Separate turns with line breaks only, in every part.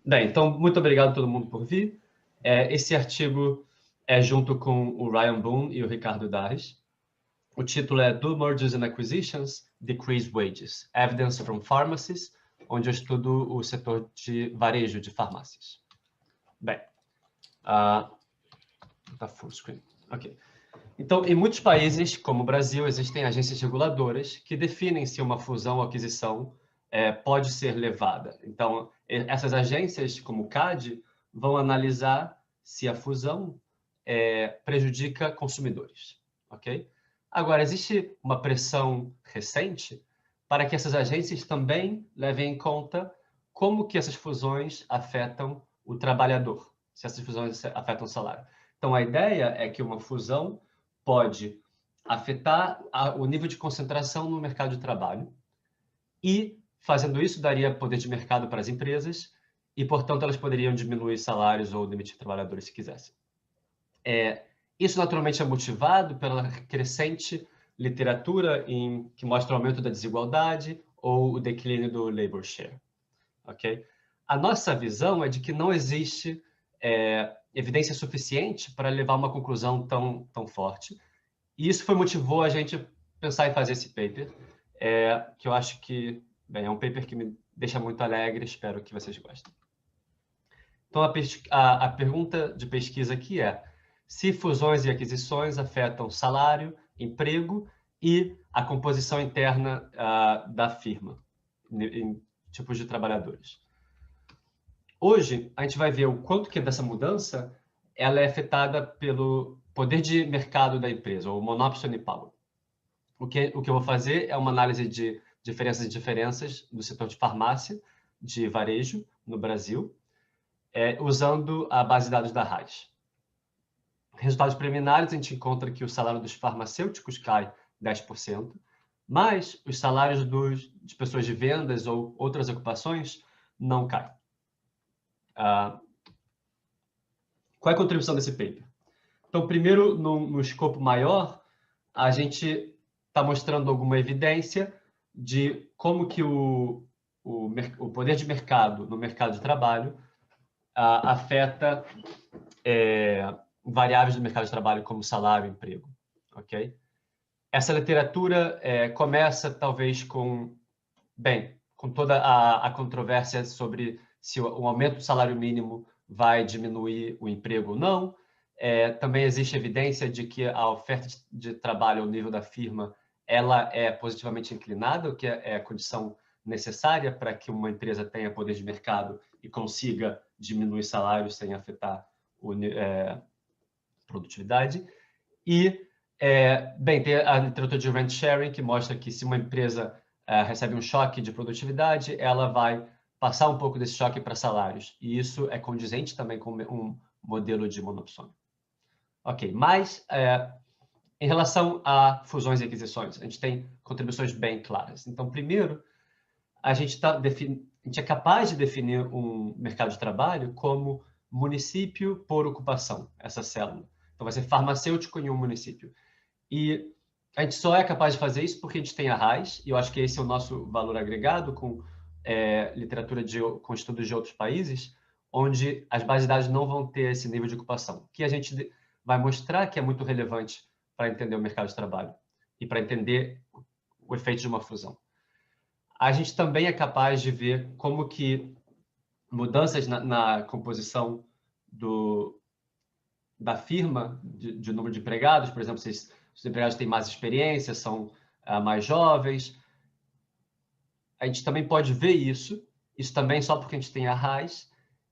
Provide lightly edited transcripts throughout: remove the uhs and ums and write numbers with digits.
Bem, então, muito obrigado a todo mundo por vir. Esse artigo é junto com o Ryan Boone e o Ricardo Darres. O título é Do Mergers and Acquisitions Decrease Wages? Evidence from Pharmacies, onde eu estudo o setor de varejo de farmácias. Bem, tá full screen. Ok. Então, em muitos países, como o Brasil, existem agências reguladoras que definem se uma fusão ou aquisição pode ser levada. Então, essas agências, como o CAD, vão analisar se a fusão prejudica consumidores. Ok? Agora, existe uma pressão recente para que essas agências também levem em conta como que essas fusões afetam o trabalhador, se essas fusões afetam o salário. Então, a ideia é que uma fusão pode afetar o nível de concentração no mercado de trabalho e, fazendo isso, daria poder de mercado para as empresas e, portanto, elas poderiam diminuir salários ou demitir trabalhadores se quisessem. Isso, naturalmente, é motivado pela crescente literatura que mostra o aumento da desigualdade ou o declínio do labor share. Okay? A nossa visão é de que não existe evidência suficiente para levar a uma conclusão tão forte. E isso motivou a gente pensar em fazer esse paper, que eu acho que, bem, é um paper que me deixa muito alegre, espero que vocês gostem. Então, a pergunta de pesquisa aqui é: se fusões e aquisições afetam salário, emprego e a composição interna da firma, em tipos de trabalhadores. Hoje, a gente vai ver o quanto que dessa mudança ela é afetada pelo poder de mercado da empresa, ou monopoly power. O que eu vou fazer é uma análise de diferenças do setor de farmácia, de varejo, no Brasil, usando a base de dados da RAIS. Resultados preliminares, a gente encontra que o salário dos farmacêuticos cai 10%, mas os salários de pessoas de vendas ou outras ocupações não caem. Qual é a contribuição desse paper? Então, primeiro, no escopo maior, a gente está mostrando alguma evidência de como que o poder de mercado no mercado de trabalho afeta variáveis do mercado de trabalho como salário e emprego. Okay? Essa literatura começa, talvez, com toda a controvérsia sobre se o aumento do salário mínimo vai diminuir o emprego ou não. Também existe evidência de que a oferta de trabalho ao nível da firma ela é positivamente inclinada, o que é a condição necessária para que uma empresa tenha poder de mercado e consiga diminuir salários sem afetar a produtividade. E, tem a literatura de rent sharing, que mostra que se uma empresa recebe um choque de produtividade, ela vai passar um pouco desse choque para salários. E isso é condizente também com um modelo de monopsônio. Ok, mas em relação a fusões e aquisições, a gente tem contribuições bem claras. Então, primeiro, a gente é capaz de definir um mercado de trabalho como município por ocupação, essa célula. Então, vai ser farmacêutico em um município. E a gente só é capaz de fazer isso porque a gente tem a RAIS, e eu acho que esse é o nosso valor agregado com literatura com estudos de outros países, onde as bases de dados não vão ter esse nível de ocupação, que a gente vai mostrar que é muito relevante para entender o mercado de trabalho e para entender o efeito de uma fusão. A gente também é capaz de ver como que mudanças na composição da firma, de número de empregados, por exemplo, se os empregados têm mais experiência, são mais jovens. A gente também pode ver isso também só porque a gente tem a RAIS.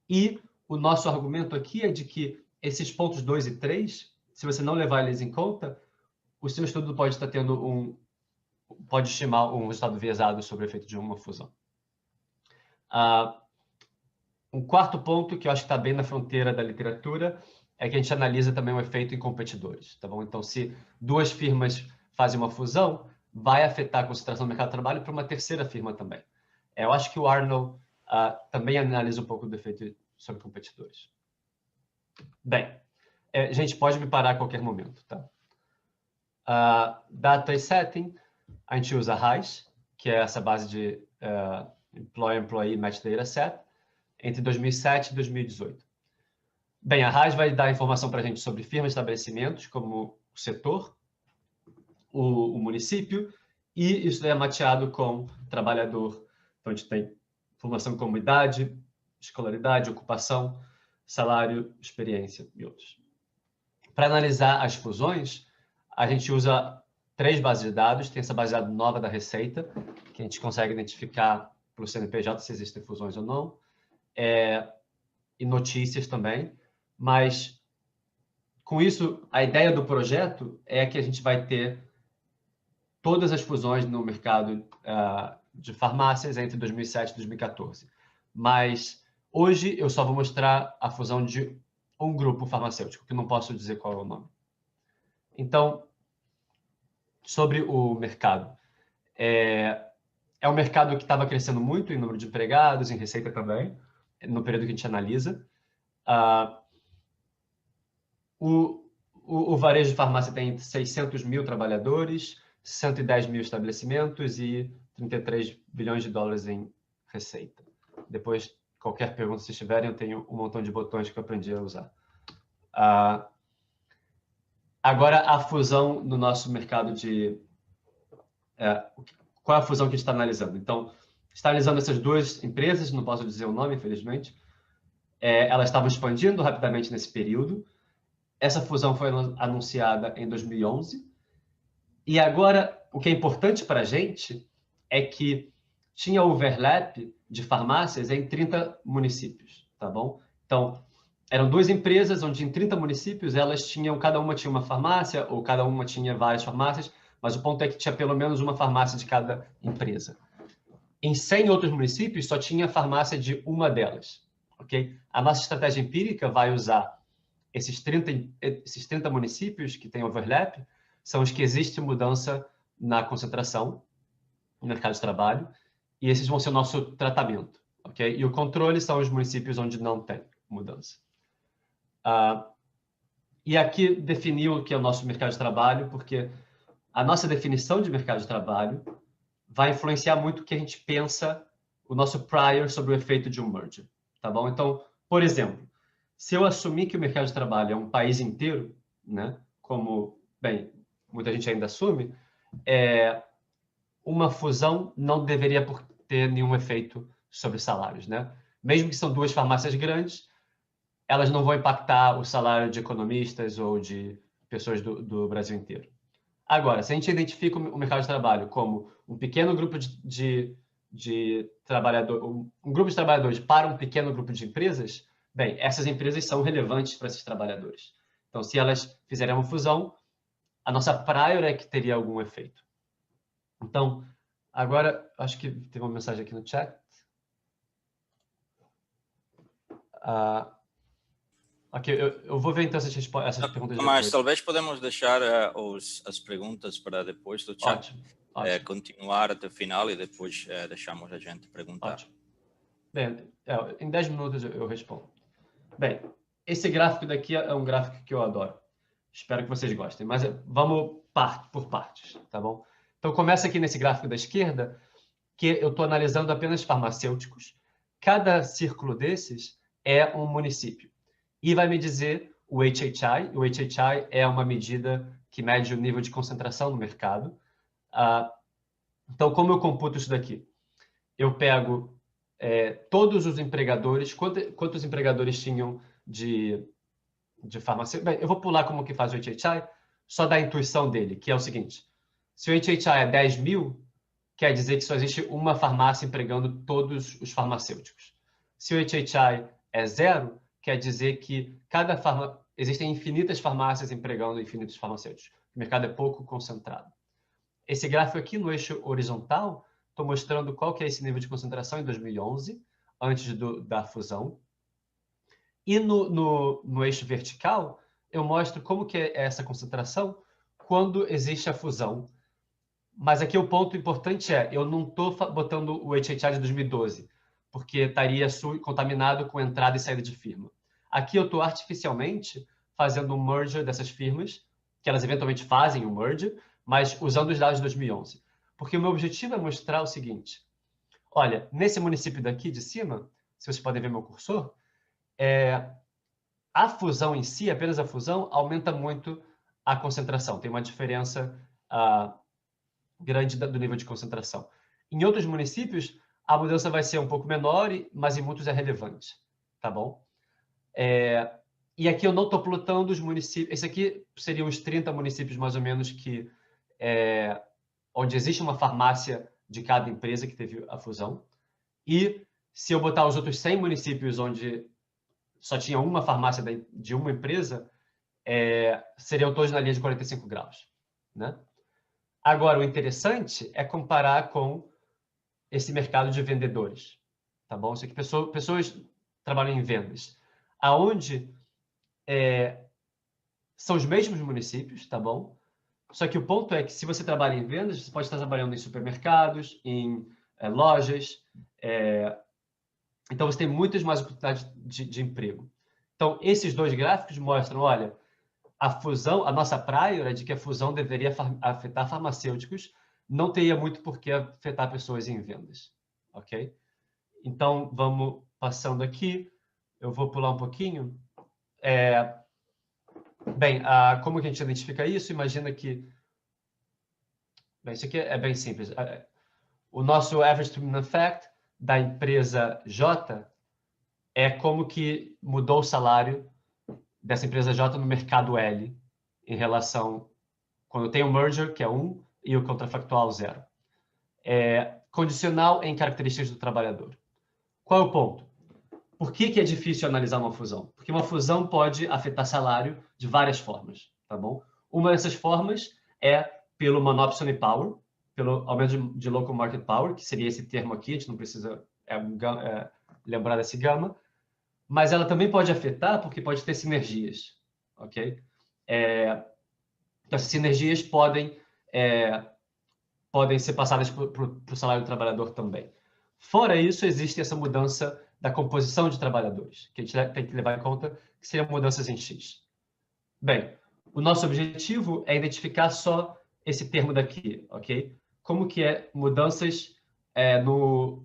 E o nosso argumento aqui é de que esses pontos 2 e 3, se você não levar eles em conta, o seu estudo pode estar pode estimar um resultado viesado sobre o efeito de uma fusão. Um quarto ponto, que eu acho que está bem na fronteira da literatura, é que a gente analisa também o efeito em competidores. Tá bom? Então, se duas firmas fazem uma fusão, vai afetar a concentração do mercado de trabalho para uma terceira firma também. Eu acho que o Arnold também analisa um pouco do efeito sobre competidores. Bem, a gente pode me parar a qualquer momento. Tá? Data e Setting, a gente usa RAIS, que é essa base de Employee Match Data Set. entre 2007 e 2018. Bem, a RAS vai dar informação para a gente sobre firmas e estabelecimentos, como o setor, o município, e isso é mateado com trabalhador. Então, a gente tem informação como idade, escolaridade, ocupação, salário, experiência e outros. Para analisar as fusões, a gente usa 3 bases de dados. Tem essa base de dados nova da Receita, que a gente consegue identificar pelo CNPJ se existem fusões ou não, e notícias também. Mas, com isso, a ideia do projeto é que a gente vai ter todas as fusões no mercado de farmácias entre 2007 e 2014. Mas, hoje, eu só vou mostrar a fusão de um grupo farmacêutico, que não posso dizer qual é o nome. Então, sobre o mercado. É um mercado que estava crescendo muito em número de empregados, em receita também, no período que a gente analisa. O varejo de farmácia tem 600 mil trabalhadores, 110 mil estabelecimentos e 33 bilhões de dólares em receita. Depois, qualquer pergunta se tiverem, eu tenho um montão de botões que eu aprendi a usar. Agora, a fusão no nosso mercado de... qual é a fusão que a gente está analisando? Então, está analisando essas 2 empresas, não posso dizer o nome, infelizmente. Elas estavam expandindo rapidamente nesse período. Essa fusão foi anunciada em 2011. E agora, o que é importante para a gente é que tinha overlap de farmácias em 30 municípios, tá bom? Então, eram 2 empresas onde em 30 municípios elas tinham, cada uma tinha uma farmácia ou cada uma tinha várias farmácias, mas o ponto é que tinha pelo menos uma farmácia de cada empresa. Em 100 outros municípios só tinha farmácia de uma delas, ok? A nossa estratégia empírica vai usar esses 30 municípios que têm overlap, são os que existe mudança na concentração no mercado de trabalho, e esses vão ser o nosso tratamento, ok? E o controle são os municípios onde não tem mudança. E aqui definiu o que é o nosso mercado de trabalho, porque a nossa definição de mercado de trabalho vai influenciar muito o que a gente pensa, o nosso prior sobre o efeito de um merger, tá bom? Então, por exemplo, se eu assumir que o mercado de trabalho é um país inteiro, né, como, bem, muita gente ainda assume, uma fusão não deveria ter nenhum efeito sobre salários, né? Mesmo que são 2 farmácias grandes, elas não vão impactar o salário de economistas ou de pessoas do Brasil inteiro. Agora, se a gente identifica o mercado de trabalho como um pequeno grupo de trabalhadores, um grupo de trabalhadores para um pequeno grupo de empresas, bem, essas empresas são relevantes para esses trabalhadores. Então, se elas fizerem uma fusão, a nossa prior é que teria algum efeito. Então, agora, acho que tem uma mensagem aqui no chat. Ok, eu vou ver então essas perguntas
Mas
depois.
talvez podemos deixar as perguntas para depois do chat. Ótimo. Continuar até o final e depois deixamos a gente perguntar.
Ótimo. Bem, em 10 minutos eu respondo. Bem, esse gráfico daqui é um gráfico que eu adoro. Espero que vocês gostem, mas vamos por partes, tá bom? Então, começa aqui nesse gráfico da esquerda, que eu estou analisando apenas farmacêuticos. Cada círculo desses é um município. E vai me dizer o HHI. O HHI é uma medida que mede o nível de concentração no mercado. Então, como eu computo isso daqui? Eu pego todos os empregadores, quantos empregadores tinham de farmácia. Bem, eu vou pular como que faz o HHI, só da intuição dele, que é o seguinte. Se o HHI é 10 mil, quer dizer que só existe uma farmácia empregando todos os farmacêuticos. Se o HHI é 0, quer dizer que existem infinitas farmácias empregando infinitos farmacêuticos. O mercado é pouco concentrado. Esse gráfico aqui no eixo horizontal, estou mostrando qual que é esse nível de concentração em 2011, antes da fusão. E no eixo vertical, eu mostro como que é essa concentração quando existe a fusão. Mas aqui o ponto importante eu não estou botando o HHI de 2012, porque estaria contaminado com entrada e saída de firma. Aqui eu estou artificialmente fazendo um merger dessas firmas, que elas eventualmente fazem um merger, mas usando os dados de 2011. Porque o meu objetivo é mostrar o seguinte. Olha, nesse município daqui de cima, se vocês podem ver meu cursor, a fusão em si, apenas a fusão, aumenta muito a concentração. Tem uma diferença grande do nível de concentração. Em outros municípios, a mudança vai ser um pouco menor, mas em muitos é relevante. Tá bom? E aqui eu não estou plotando os municípios. Esse aqui seriam os 30 municípios, mais ou menos, onde existe uma farmácia de cada empresa que teve a fusão. E se eu botar os outros 100 municípios onde só tinha uma farmácia de uma empresa, seriam todos na linha de 45 graus. Né? Agora, o interessante é comparar com esse mercado de vendedores. Tá bom? Isso aqui, pessoas trabalham em vendas. Aonde são os mesmos municípios, tá bom? Só que o ponto é que se você trabalha em vendas, você pode estar trabalhando em supermercados, em lojas, então você tem muitas mais oportunidades de emprego. Então, esses dois gráficos mostram, olha, a fusão, a nossa prior é de que a fusão deveria afetar farmacêuticos, não teria muito por que afetar pessoas em vendas, ok? Então, vamos passando aqui, eu vou pular um pouquinho. Bem, como que a gente identifica isso? Imagina que... Bem, isso aqui é bem simples. O nosso average premium effect da empresa J é como que mudou o salário dessa empresa J no mercado L em relação quando tem o merger, que é 1, e o contrafactual 0. Condicional em características do trabalhador. Qual é o ponto? Por que é difícil analisar uma fusão? Porque uma fusão pode afetar salário de várias formas, tá bom? Uma dessas formas é pelo monopsony power, pelo aumento de local market power, que seria esse termo aqui, a gente não precisa lembrar desse gama, mas ela também pode afetar porque pode ter sinergias, ok? Então, essas sinergias podem ser passadas para o salário do trabalhador também. Fora isso, existe essa mudança da composição de trabalhadores, que a gente tem que levar em conta, que seriam mudanças em X. Bem, o nosso objetivo é identificar só esse termo daqui, ok? Como que mudanças no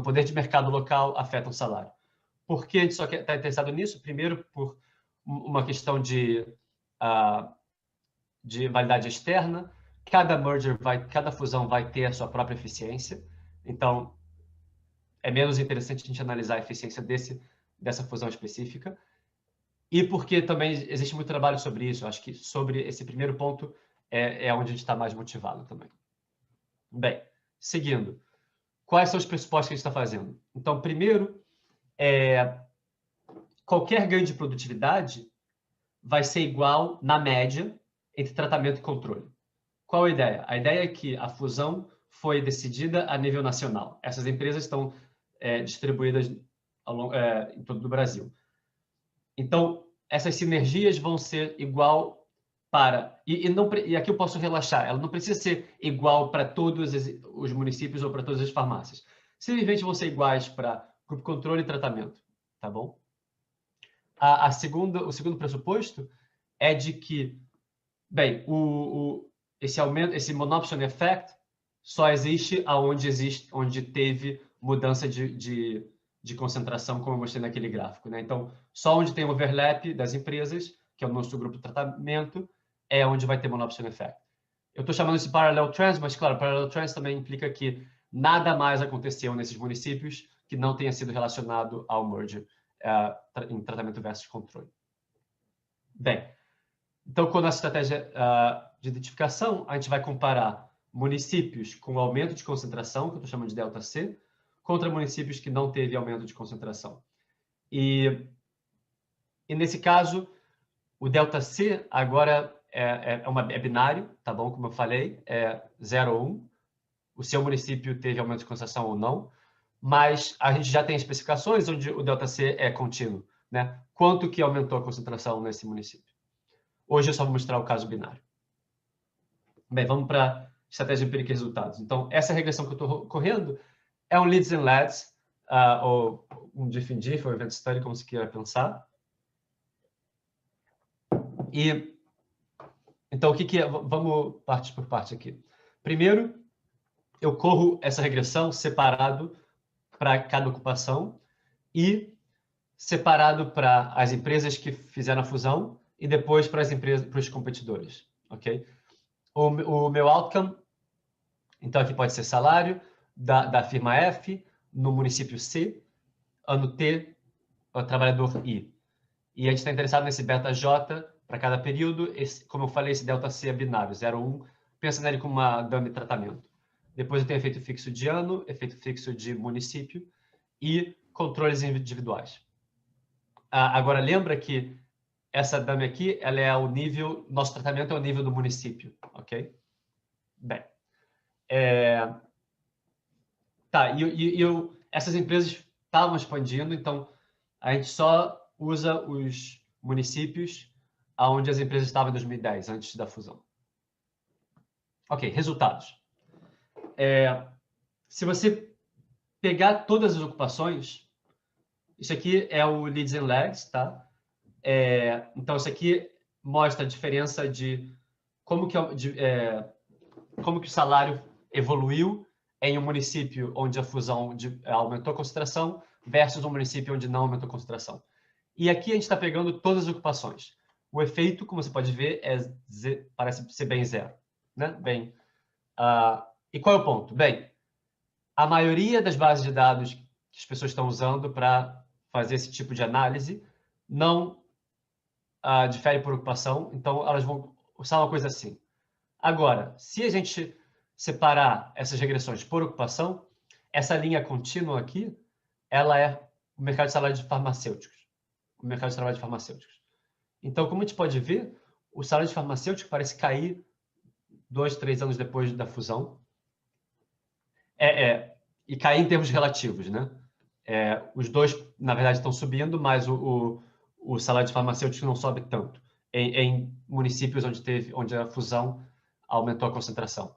poder de mercado local afetam o salário. Por que a gente só está interessado nisso? Primeiro, por uma questão de validade externa. Cada fusão vai ter a sua própria eficiência. Então, é menos interessante a gente analisar a eficiência dessa fusão específica. E porque também existe muito trabalho sobre isso. Acho que sobre esse primeiro ponto é onde a gente está mais motivado também. Bem, seguindo. Quais são os pressupostos que a gente está fazendo? Então, primeiro, qualquer ganho de produtividade vai ser igual, na média, entre tratamento e controle. Qual a ideia? A ideia é que a fusão foi decidida a nível nacional. Essas empresas estão distribuídas em todo o Brasil. Então, essas sinergias vão ser igual para... E aqui eu posso relaxar. Ela não precisa ser igual para todos os municípios ou para todas as farmácias. Simplesmente vão ser iguais para grupo controle e tratamento. Tá bom? O segundo pressuposto é de que, bem, esse monopsony effect só existe onde teve mudança de concentração, como eu mostrei naquele gráfico. Né? Então, só onde tem overlap das empresas, que é o nosso grupo de tratamento, é onde vai ter monopsony effect. Eu estou chamando isso de parallel trans, mas, claro, parallel trans também implica que nada mais aconteceu nesses municípios que não tenha sido relacionado ao merger em tratamento versus controle. Bem, então, com a nossa estratégia de identificação, a gente vai comparar municípios com aumento de concentração, que eu estou chamando de delta C, contra municípios que não teve aumento de concentração. E nesse caso, o delta C agora é binário, tá bom? Como eu falei, é 0 ou 1. O seu município teve aumento de concentração ou não, mas a gente já tem especificações onde o delta C é contínuo, né? Quanto que aumentou a concentração nesse município? Hoje eu só vou mostrar o caso binário. Bem, vamos para estratégia empírica e resultados. Então, essa regressão que eu estou correndo é um leads and lads, ou um diff and diff, ou event study, como se queira pensar. E, então, o que é? Vamos parte por parte aqui. Primeiro, eu corro essa regressão separado para cada ocupação. e separado para as empresas que fizeram a fusão e depois para as empresas, para os competidores, ok? O meu outcome, então aqui pode ser salário da firma F no município C, ano T, o trabalhador I. E a gente está interessado nesse beta J para cada período. Como eu falei, esse delta C é binário, 0, 1. Pensa nele como uma dummy tratamento. Depois eu tenho efeito fixo de ano, efeito fixo de município e controles individuais. Agora, lembra que essa dummy aqui, ela é o nível, nosso tratamento é o nível do município, ok? Bem, tá, essas empresas estavam expandindo, então a gente só usa os municípios onde as empresas estavam em 2010, antes da fusão. Ok, resultados. Se você pegar todas as ocupações, isso aqui é o Leads and Lags, tá? Então, isso aqui mostra a diferença de como que o salário evoluiu em um município onde a fusão aumentou a concentração versus um município onde não aumentou a concentração. E aqui a gente está pegando todas as ocupações. O efeito, como você pode ver, parece ser bem zero. Né? Bem, e qual é o ponto? Bem, a maioria das bases de dados que as pessoas estão usando para fazer esse tipo de análise não difere por ocupação, então elas vão usar uma coisa assim. Agora, se a gente separar essas regressões por ocupação, essa linha contínua aqui, ela é o mercado de salário de farmacêuticos. O mercado de trabalho de farmacêuticos. Então, como a gente pode ver, o salário de farmacêutico parece cair 2, 3 anos depois da fusão. E cair em termos relativos, né? Os dois, na verdade, estão subindo, mas o salário de farmacêutico não sobe tanto em municípios onde a fusão aumentou a concentração.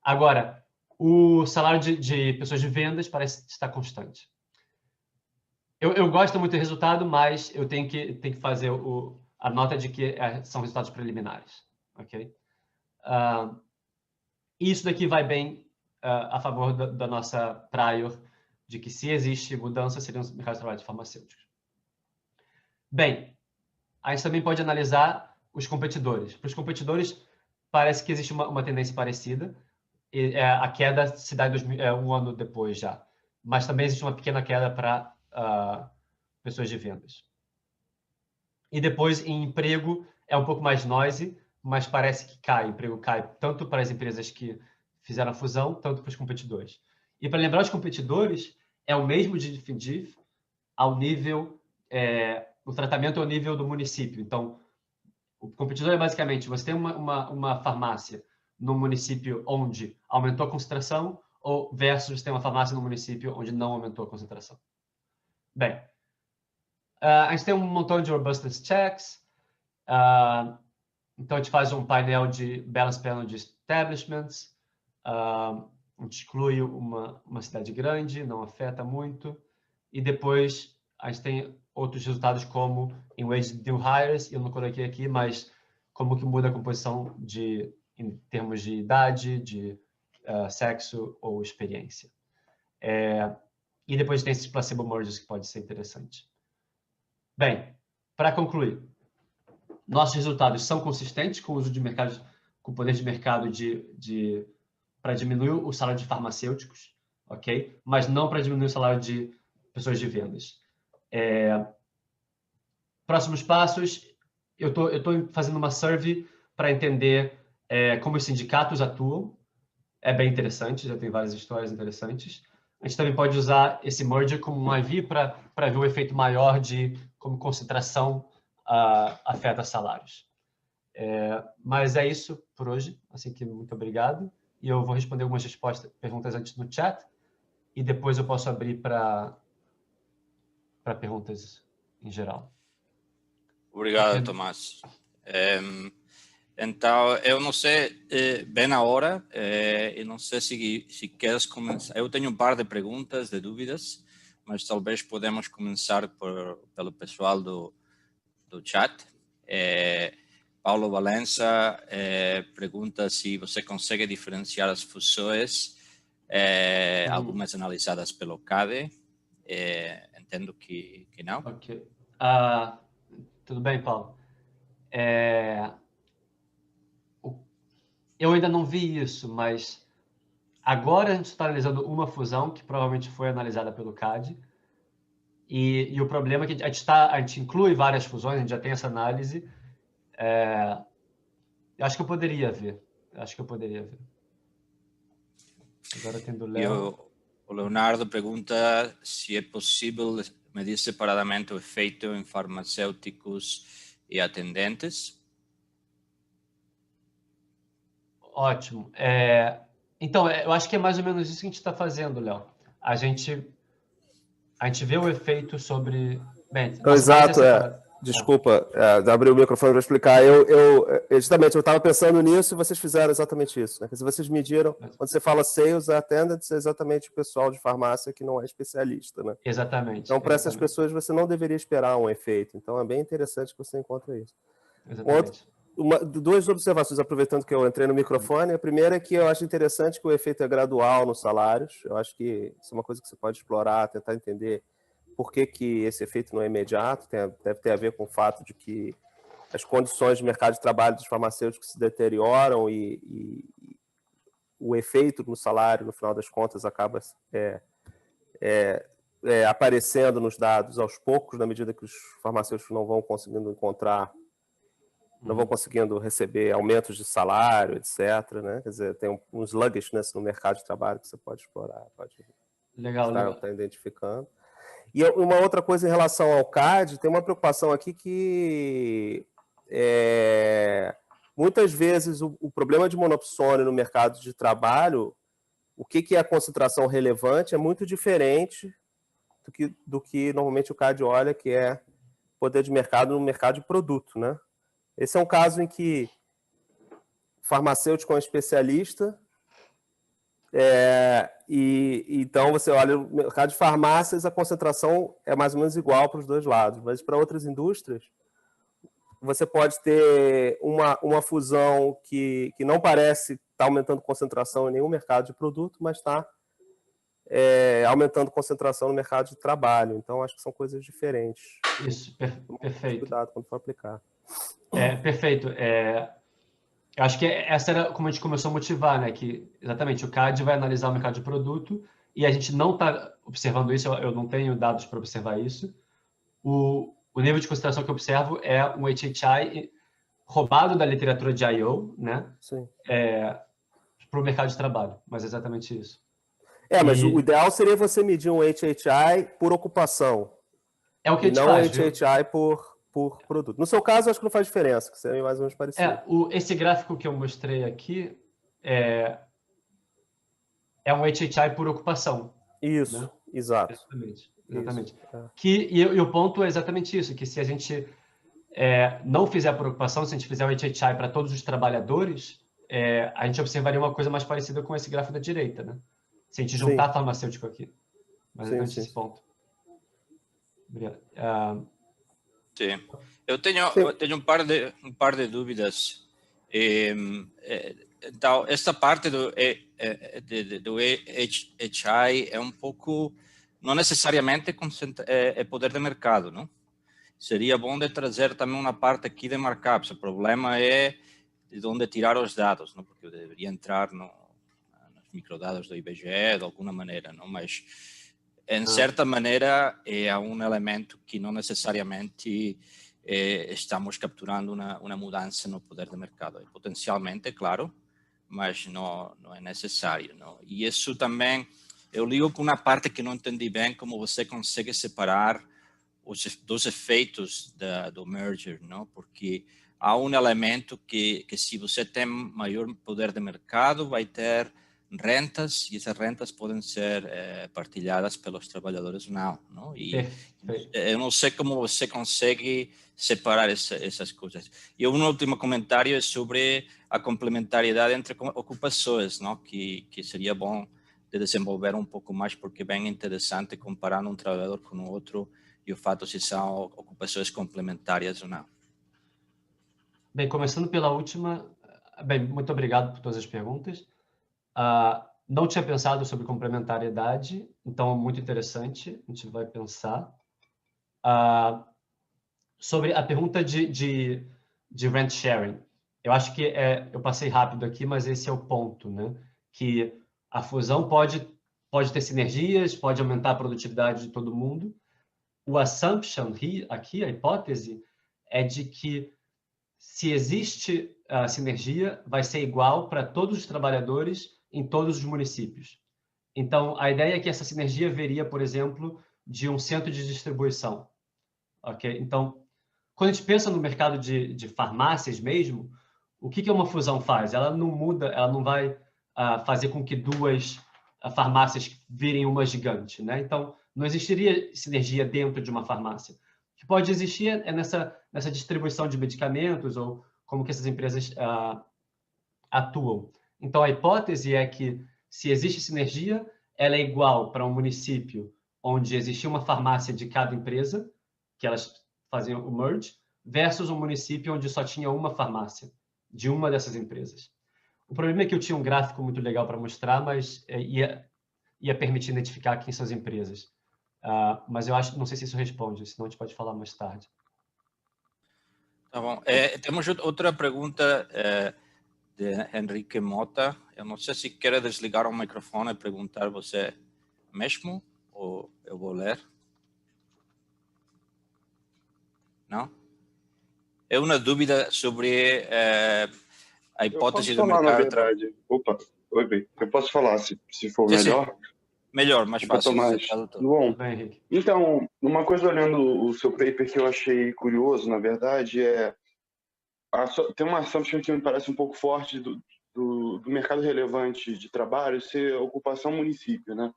Agora, o salário de pessoas de vendas parece estar constante. Eu gosto muito do resultado, mas eu tenho que fazer a nota de que são resultados preliminares. Ok? Isso daqui vai bem a favor da nossa prior, de que se existe mudança, seria um mercado de trabalho de farmacêuticos. Bem, a gente também pode analisar os competidores. Para os competidores, parece que existe uma tendência parecida. A queda se dá um ano depois já. Mas também existe uma pequena queda para pessoas de vendas. E depois, em emprego, é um pouco mais noisy, mas parece que cai. O emprego cai tanto para as empresas que fizeram a fusão, tanto para os competidores. E para lembrar os competidores, é o mesmo de DIF ao nível... o tratamento é ao nível do município. Então, o competidor é basicamente, você tem uma farmácia no município onde aumentou a concentração ou versus tem uma farmácia no município onde não aumentou a concentração. Bem, a gente tem um montão de robustness checks. Então, a gente faz um painel de balance panel de establishments. A gente exclui uma cidade grande, não afeta muito. E depois, a gente tem outros resultados como em wage new hires, eu não coloquei aqui, mas como que muda a composição em termos de idade, de sexo ou experiência. E depois tem esses placebo mergers que pode ser interessante. Bem, para concluir, nossos resultados são consistentes com o uso de mercado, com o poder de mercado para diminuir o salário de farmacêuticos, ok? Mas não para diminuir o salário de pessoas de vendas. Próximos passos, eu estou fazendo uma survey para entender como os sindicatos atuam. É bem interessante, já tem várias histórias interessantes. A gente também pode usar esse merger como um IV para ver o efeito maior de como concentração afeta salários. Mas é isso por hoje. Assim que muito obrigado. E eu vou responder algumas perguntas antes no chat e depois eu posso abrir para perguntas em geral.
Obrigado, Tomás. Então, eu não sei bem a hora, e não sei se queres começar. Eu tenho um par de perguntas, de dúvidas, mas talvez podemos começar pelo pessoal do chat. Paulo Valença pergunta se você consegue diferenciar as fusões, algumas analisadas pelo CADE, Entendo que não.
Ok. Tudo bem, Paulo. Eu ainda não vi isso, mas agora a gente está analisando uma fusão que provavelmente foi analisada pelo CAD. E o problema é que a gente inclui várias fusões, a gente já tem essa análise. Eu acho que eu poderia ver. Agora tem do Léo.
O Leonardo pergunta se é possível medir separadamente o efeito em farmacêuticos e atendentes.
Ótimo. Então, eu acho que é mais ou menos isso que a gente está fazendo, Léo. A gente vê o efeito sobre... Bem,
Então, exato, desculpa, abrir o microfone para explicar. Justamente, eu estava pensando nisso e vocês fizeram exatamente isso. Né? Se vocês mediram, quando você fala sales attendants, é exatamente o pessoal de farmácia que não é especialista. Né?
Exatamente.
Então, para essas pessoas, você não deveria esperar um efeito. Então, é bem interessante que você encontre isso.
Exatamente.
Duas observações, aproveitando que eu entrei no microfone. A primeira é que eu acho interessante que o efeito é gradual nos salários. Eu acho que isso é uma coisa que você pode explorar, tentar entender por que esse efeito não é imediato. Deve ter a ver com o fato de que as condições de mercado de trabalho dos farmacêuticos se deterioram e o efeito no salário, no final das contas, acaba aparecendo nos dados aos poucos, na medida que os farmacêuticos não vão conseguindo não vão conseguindo receber aumentos de salário, etc. Né? Quer dizer, tem um sluggishness no mercado de trabalho que você pode explorar, pode estar identificando. E uma outra coisa em relação ao CAD, tem uma preocupação aqui que muitas vezes o problema de monopsônio no mercado de trabalho, o que é a concentração relevante, é muito diferente do que normalmente o CAD olha, que é poder de mercado no mercado de produto, né? Esse é um caso em que o farmacêutico é um especialista, e então você olha no mercado de farmácias, a concentração é mais ou menos igual para os dois lados, mas para outras indústrias você pode ter uma fusão que não parece estar aumentando concentração em nenhum mercado de produto, mas está aumentando concentração no mercado de trabalho. Então acho que são coisas diferentes.
Isso, perfeito.
Cuidado quando for aplicar.
Perfeito. Eu acho que essa era como a gente começou a motivar, né? Que exatamente o CAD vai analisar o mercado de produto e a gente não está observando isso. Eu não tenho dados para observar isso. O nível de consideração que eu observo é um HHI roubado da literatura de I/O, né?
Sim.
Para o mercado de trabalho, mas é exatamente isso.
Mas o ideal seria você medir um HHI por ocupação.
É o que a gente
não
faz,
HHI por produto. No seu caso, acho que não faz diferença, que seria mais ou menos parecido.
Esse gráfico que eu mostrei aqui é um HHI por ocupação.
Isso, né? Exato.
Exatamente. E o ponto é exatamente isso, que se a gente não fizer por ocupação, se a gente fizer o HHI para todos os trabalhadores, a gente observaria uma coisa mais parecida com esse gráfico da direita, né? Se a gente juntar farmacêutico aqui. Mas exatamente esse ponto. Obrigado.
Sim. Eu tenho um par de dúvidas. Então, esta parte do HI é um pouco, não necessariamente poder de mercado, não? Seria bom de trazer também uma parte aqui de markups. O problema é de onde tirar os dados, não? Porque eu deveria entrar nos microdados do IBGE de alguma maneira, não? Mas em certa maneira é um elemento que não necessariamente estamos capturando uma mudança no poder de mercado. Potencialmente, claro, mas não é necessário, não? E isso também, eu ligo com uma parte que não entendi bem, como você consegue separar dos efeitos do merger, não? Porque há um elemento que se você tem maior poder de mercado, vai ter rentas, e essas rentas podem ser partilhadas pelos trabalhadores não? E eu não sei como você consegue separar essas coisas. E um último comentário é sobre a complementariedade entre ocupações, não? Que seria bom de desenvolver um pouco mais, porque é bem interessante comparando um trabalhador com o outro e o fato se são ocupações complementárias ou não.
Bem, começando pela última, muito obrigado por todas as perguntas. Não tinha pensado sobre complementariedade, então muito interessante, a gente vai pensar. Sobre a pergunta de rent sharing. Eu acho que eu passei rápido aqui, mas esse é o ponto, né? Que a fusão pode ter sinergias, pode aumentar a produtividade de todo mundo. O assumption aqui, a hipótese, é de que se existe a sinergia, vai ser igual para todos os trabalhadores em todos os municípios. Então, a ideia é que essa sinergia viria, por exemplo, de um centro de distribuição. Ok? Então, quando a gente pensa no mercado de farmácias mesmo, o que uma fusão faz? Ela não muda, ela não vai fazer com que duas farmácias virem uma gigante, né? Então, não existiria sinergia dentro de uma farmácia. O que pode existir é nessa distribuição de medicamentos ou como que essas empresas atuam. Então, a hipótese é que, se existe sinergia, ela é igual para um município onde existia uma farmácia de cada empresa, que elas faziam o merge, versus um município onde só tinha uma farmácia de uma dessas empresas. O problema é que eu tinha um gráfico muito legal para mostrar, mas ia permitir identificar quem são as empresas. Mas eu acho, não sei se isso responde, senão a gente pode falar mais tarde.
Tá bom. Temos outra pergunta de Henrique Mota. Eu não sei se quer desligar o microfone e perguntar você mesmo, ou eu vou ler. Não? É uma dúvida sobre a hipótese do mercado.
Na verdade. Opa, oi, bem. Eu posso falar, se for melhor?
Sim. Melhor, mais fácil.
Bom, então, uma coisa olhando o seu paper que eu achei curioso, na verdade, tem uma assumption que me parece um pouco forte do mercado relevante de trabalho ser ocupação município, né?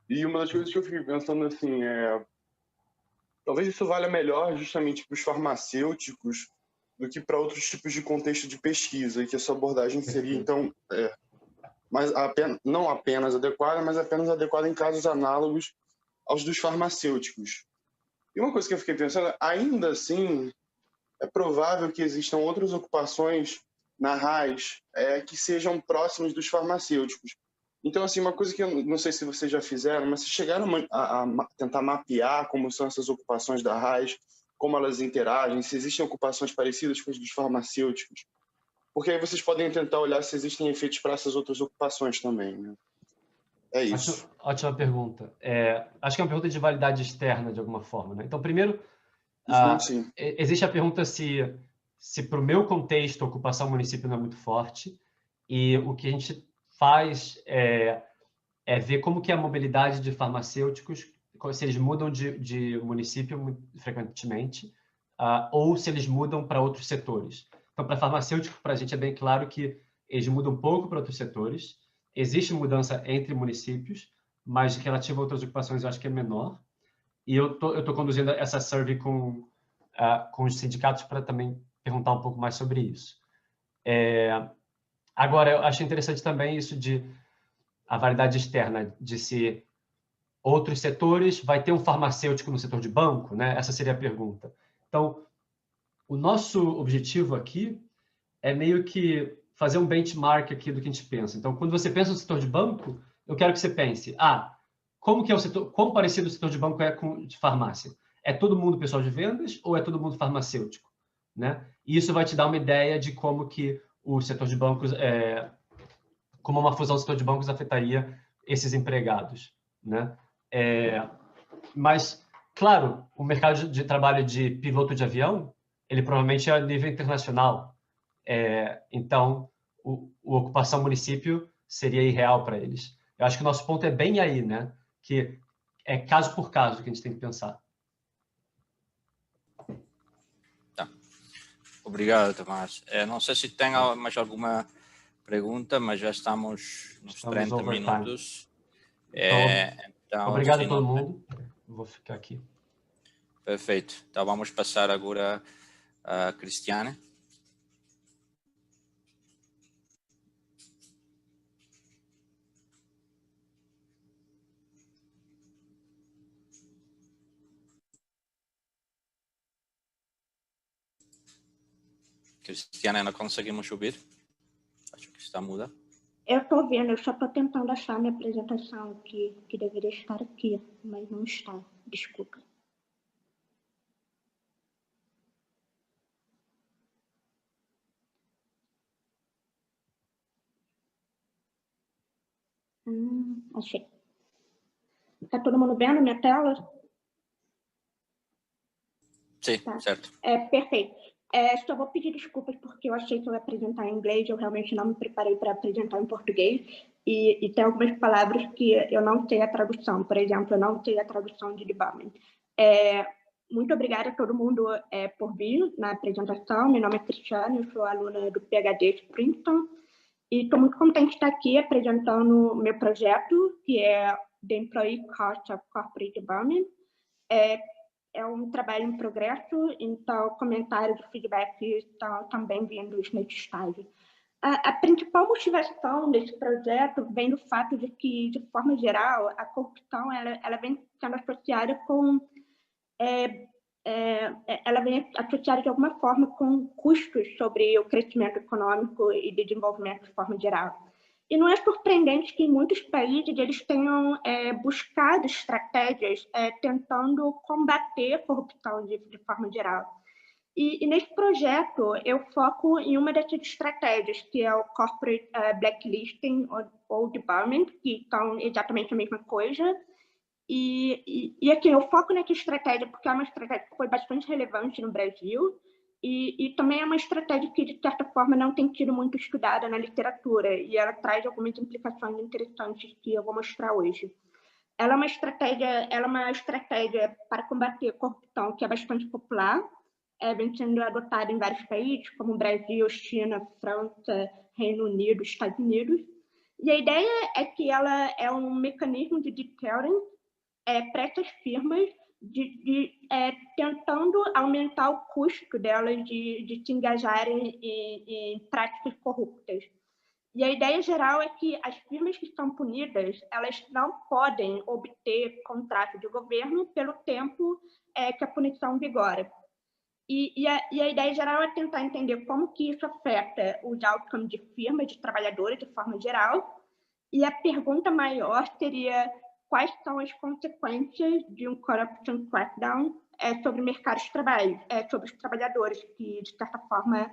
E uma das coisas que eu fiquei pensando assim talvez isso valha melhor justamente para os farmacêuticos do que para outros tipos de contexto de pesquisa, e que essa abordagem seria, então, não apenas adequada, mas apenas adequada em casos análogos aos dos farmacêuticos. E uma coisa que eu fiquei pensando, ainda assim, é provável que existam outras ocupações na RAIS que sejam próximas dos farmacêuticos. Então, assim, uma coisa que eu não sei se vocês já fizeram, mas se chegaram a tentar mapear como são essas ocupações da RAIS, como elas interagem, se existem ocupações parecidas com as dos farmacêuticos, porque aí vocês podem tentar olhar se existem efeitos para essas outras ocupações também, né? É isso.
Ótima pergunta. Acho que é uma pergunta de validade externa, de alguma forma, né? Então, primeiro, existe a pergunta se para o meu contexto a ocupação município não é muito forte, e o que a gente faz é ver como que é a mobilidade de farmacêuticos, se eles mudam de município muito frequentemente, ou se eles mudam para outros setores. Então, para farmacêutico, para a gente é bem claro que eles mudam um pouco para outros setores. Existe mudança entre municípios, mas relativo a outras ocupações eu acho que é menor. E eu tô conduzindo essa survey com os sindicatos para também perguntar um pouco mais sobre isso. Agora, eu acho interessante também isso de a validade externa, de se outros setores, vai ter um farmacêutico no setor de banco, né? Essa seria a pergunta. Então, o nosso objetivo aqui é meio que fazer um benchmark aqui do que a gente pensa. Então, quando você pensa no setor de banco, eu quero que você pense, como que é o setor, quão parecido o setor de banco é com de farmácia? É todo mundo pessoal de vendas ou é todo mundo farmacêutico, né? E isso vai te dar uma ideia de como que o setor de bancos, como uma fusão do setor de bancos afetaria esses empregados, né? Mas, claro, o mercado de trabalho de piloto de avião, ele provavelmente é a nível internacional. Então, a ocupação município seria irreal para eles. Eu acho que o nosso ponto é bem aí, né? Que é caso por caso que a gente tem que pensar.
Tá. Obrigado, Tomás. Não sei se tem mais alguma pergunta, mas já estamos nos 30 minutos.
Então, obrigado a todo mundo. Vou ficar aqui.
Perfeito. Então, vamos passar agora a Cristiane. Cristiane, não conseguimos ouvir. Acho que está muda.
Eu estou vendo, eu só estou tentando achar minha apresentação, que deveria estar aqui, mas não está. Desculpa. Achei. Está todo mundo vendo minha tela?
Sim,
tá.
certo.
Perfeito. Só vou pedir desculpas porque eu achei que eu ia apresentar em inglês, eu realmente não me preparei para apresentar em português, e tem algumas palavras que eu não sei a tradução. Por exemplo, eu não sei a tradução de debugging. Muito obrigada a todo mundo por vir na apresentação. Meu nome é Cristiane, eu sou aluna do PhD de Princeton, e estou muito contente de estar aqui apresentando meu projeto, que é The Employee Cost of Corporate Debugging. É um trabalho em progresso, então comentários e feedback estão também vindos nesse estágio. A principal motivação desse projeto vem do fato de que, de forma geral, a corrupção ela vem sendo associada com ela vem associada de alguma forma com custos sobre o crescimento econômico e de desenvolvimento de forma geral. E não é surpreendente que em muitos países eles tenham buscado estratégias tentando combater a corrupção de forma geral. E nesse projeto eu foco em uma dessas estratégias, que é o Corporate Blacklisting ou Debarment, que são exatamente a mesma coisa. E aqui eu foco nessa estratégia porque é uma estratégia que foi bastante relevante no Brasil e também é uma estratégia que, de certa forma, não tem sido muito estudada na literatura, e ela traz algumas implicações interessantes que eu vou mostrar hoje. Ela é uma estratégia para combater a corrupção que é bastante popular, vem sendo adotada em vários países, como Brasil, China, França, Reino Unido, Estados Unidos. E a ideia é que ela é um mecanismo de deterrence para essas firmas, tentando aumentar o custo delas de se engajarem em práticas corruptas. E a ideia geral é que as firmas que estão punidas, elas não podem obter contrato de governo pelo tempo que a punição vigora. E a ideia geral é tentar entender como que isso afeta os outcomes de firmas, de trabalhadores, de forma geral. E a pergunta maior seria: quais são as consequências de um corruption crackdown sobre o mercado de trabalho, sobre os trabalhadores, que, de certa forma,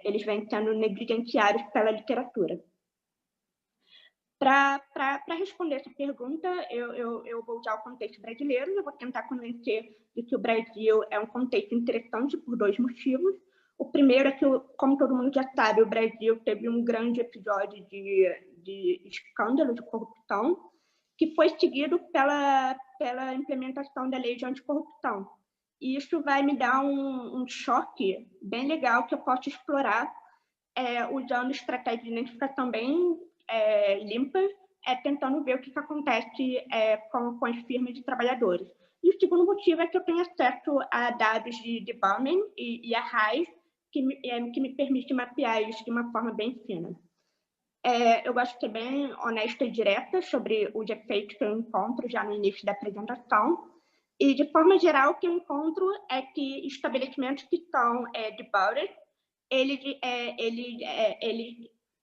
eles vêm sendo negligenciados pela literatura. Para responder essa pergunta, eu vou usar o contexto brasileiro. Eu vou tentar convencer de que o Brasil é um contexto interessante por dois motivos. O primeiro é que, como todo mundo já sabe, o Brasil teve um grande episódio de escândalo de corrupção, que foi seguido pela implementação da lei de anticorrupção. E isso vai me dar um choque bem legal que eu posso explorar usando estratégias de identificação bem limpas, tentando ver o que acontece com as firmas de trabalhadores. E o segundo motivo é que eu tenho acesso a dados de debugging e a RAIS, que me permite mapear isso de uma forma bem fina. Eu gosto de ser bem honesta e direta sobre os efeitos que eu encontro já no início da apresentação. E, de forma geral, o que eu encontro é que estabelecimentos que são debugged,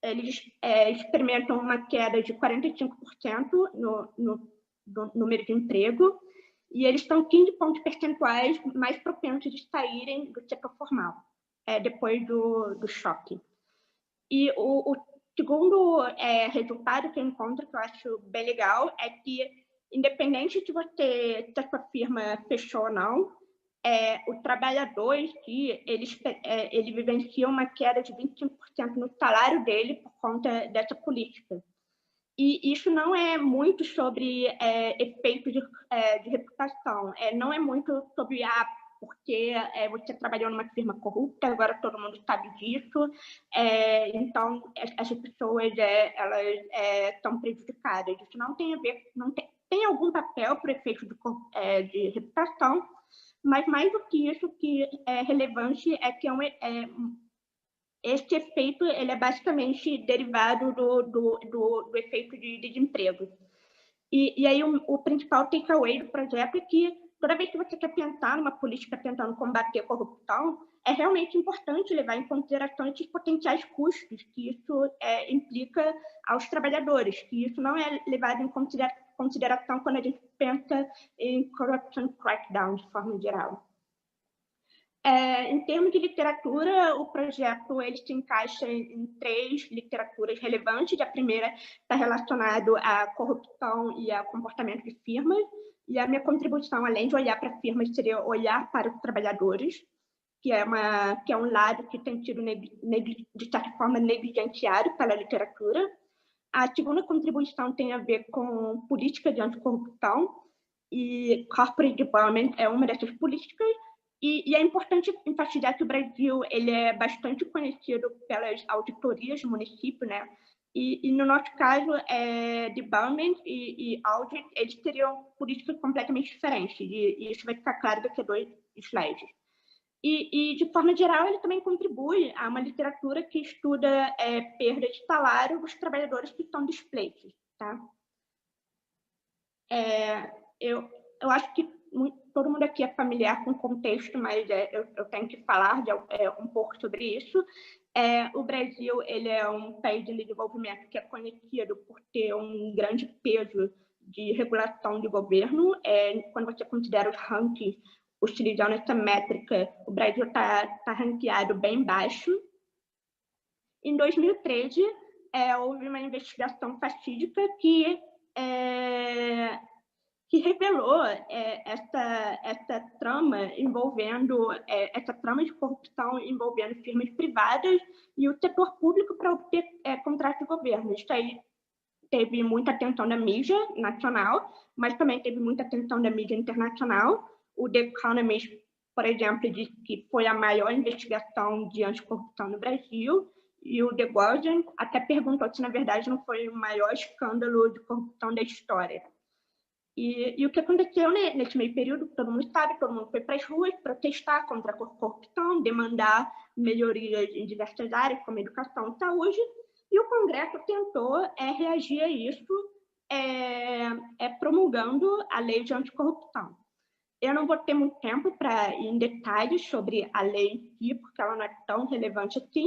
eles experimentam uma queda de 45% no número de emprego, e eles estão 15 pontos percentuais mais propensos de saírem do setor formal, depois do choque. E o segundo resultado que eu encontro, que eu acho bem legal, é que, independente se a sua firma fechou ou não, o trabalhador em si, ele vivencia uma queda de 25% no salário dele por conta dessa política. E isso não é muito sobre efeito de reputação, não é muito sobre porque você trabalhou numa firma corrupta, agora todo mundo sabe disso, então essas pessoas elas estão prejudicadas. Isso não tem a ver, tem algum papel para o efeito de reputação, mas mais do que isso, o que é relevante é que esse efeito ele é basicamente derivado do efeito de desemprego. E aí o principal takeaway do projeto é que toda vez que você quer pensar numa política tentando combater a corrupção, é realmente importante levar em consideração esses potenciais custos que isso implica aos trabalhadores, que isso não é levado em consideração quando a gente pensa em corruption crackdown de forma geral. Em termos de literatura, o projeto ele se encaixa em 3 literaturas relevantes. A primeira está relacionada à corrupção e ao comportamento de firmas, e a minha contribuição, além de olhar para firmas, seria olhar para os trabalhadores, que é um lado que tem sido, de certa forma, negligenciado pela literatura. A segunda contribuição tem a ver com política de anticorrupção, e corporate development é uma dessas políticas. E é importante enfatizar que o Brasil ele é bastante conhecido pelas auditorias do município, né? E no nosso caso, development e audit, eles teriam políticas completamente diferentes, e isso vai ficar claro daqui a 2 slides. E, de forma geral, ele também contribui a uma literatura que estuda perda de salário dos trabalhadores que estão displaces, tá? Eu acho que todo mundo aqui é familiar com o contexto, mas eu tenho que falar um pouco sobre isso. O Brasil ele é um país de desenvolvimento que é conhecido por ter um grande peso de regulação de governo. Quando você considera os rankings, utilizando essa métrica, o Brasil está ranqueado bem baixo. Em 2013, houve uma investigação fatídica que revelou essa trama envolvendo essa trama de corrupção envolvendo firmas privadas e o setor público para obter contratos de governo. Isso aí teve muita atenção da mídia nacional, mas também teve muita atenção da mídia internacional. O The Economist, por exemplo, disse que foi a maior investigação de anticorrupção no Brasil, e o The Guardian até perguntou se, na verdade, não foi o maior escândalo de corrupção da história. E o que aconteceu nesse meio período, todo mundo sabe, todo mundo foi para as ruas protestar contra a corrupção, demandar melhorias em diversas áreas, como educação e saúde, e o Congresso tentou reagir a isso promulgando a lei de anticorrupção. Eu não vou ter muito tempo para ir em detalhes sobre a lei em si, porque ela não é tão relevante assim,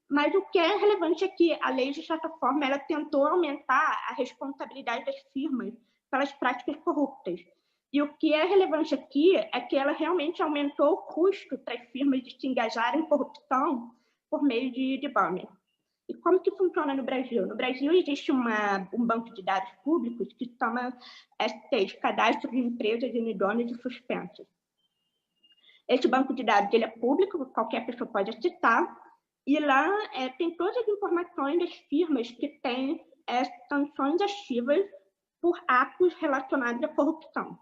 mas o que é relevante é que a lei, de certa forma, ela tentou aumentar a responsabilidade das firmas pelas práticas corruptas. E o que é relevante aqui é que ela realmente aumentou o custo para as firmas de se engajarem em corrupção por meio de development. E como que funciona no Brasil? No Brasil existe um banco de dados públicos que chama Cadastro de Empresas Inidôneas e Suspensas. Esse banco de dados ele é público, qualquer pessoa pode acessar, e lá tem todas as informações das firmas que têm sanções ativas por atos relacionados à corrupção.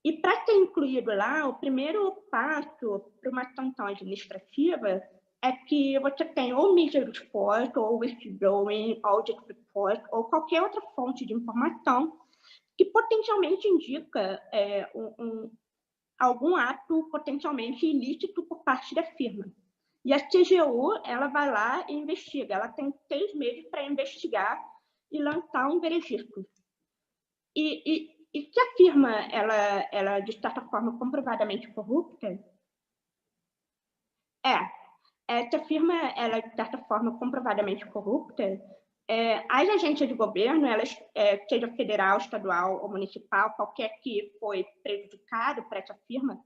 E para ser incluído lá, o primeiro passo para uma sanção administrativa é que você tem ou media report, ou whistleblowing, audit report, ou qualquer outra fonte de informação que potencialmente indica algum ato potencialmente ilícito por parte da firma. E a CGU, ela vai lá e investiga. Ela tem 6 meses para investigar e lançar um veredicto. E se a firma, ela de certa forma, comprovadamente corrupta, se a firma, ela de certa forma, comprovadamente corrupta, as agências de governo, elas, seja federal, estadual ou municipal, qualquer que foi prejudicado para essa firma,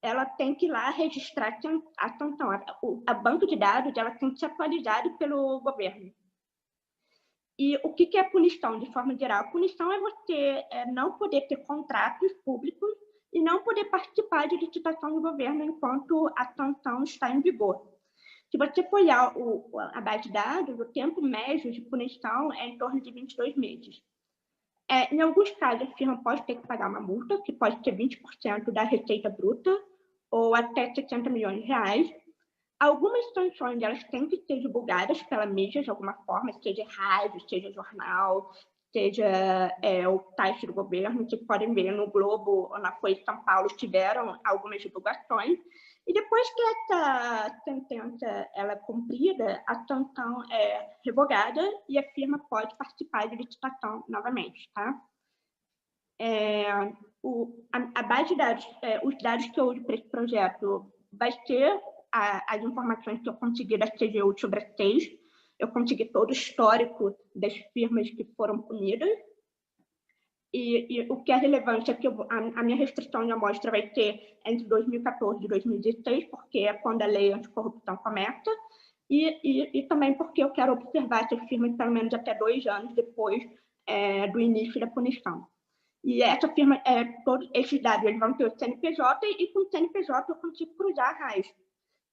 ela tem que ir lá registrar a sanção. A banco de dados ela tem que ser atualizada pelo governo. E o que é punição, de forma geral? Punição é você não poder ter contratos públicos e não poder participar de licitação do governo enquanto a sanção está em vigor. Se você for olhar a base de dados, o tempo médio de punição é em torno de 22 meses. Em alguns casos, a firma pode ter que pagar uma multa, que pode ser 20% da receita bruta, ou até 60 milhões de reais. Algumas sanções elas têm que ser divulgadas pela mídia de alguma forma, seja rádio, seja jornal, seja o site do governo. Vocês podem ver no Globo ou na Folha de São Paulo tiveram algumas divulgações. E depois que essa sentença ela é cumprida, a sanção é revogada e a firma pode participar de licitação novamente, tá? A base de dados, os dados que eu uso para esse projeto vai ser as informações que eu consegui da CGU sobre as 6. Eu consegui todo o histórico das firmas que foram punidas. E o que é relevante é que a minha restrição de amostra vai ter entre 2014 e 2016, porque é quando a lei anticorrupção começa, e também porque eu quero observar essas firmas pelo menos até 2 anos depois do início da punição. E essa firma, todos esses dados eles vão ter o CNPJ, e com o CNPJ eu consigo cruzar a RAIS,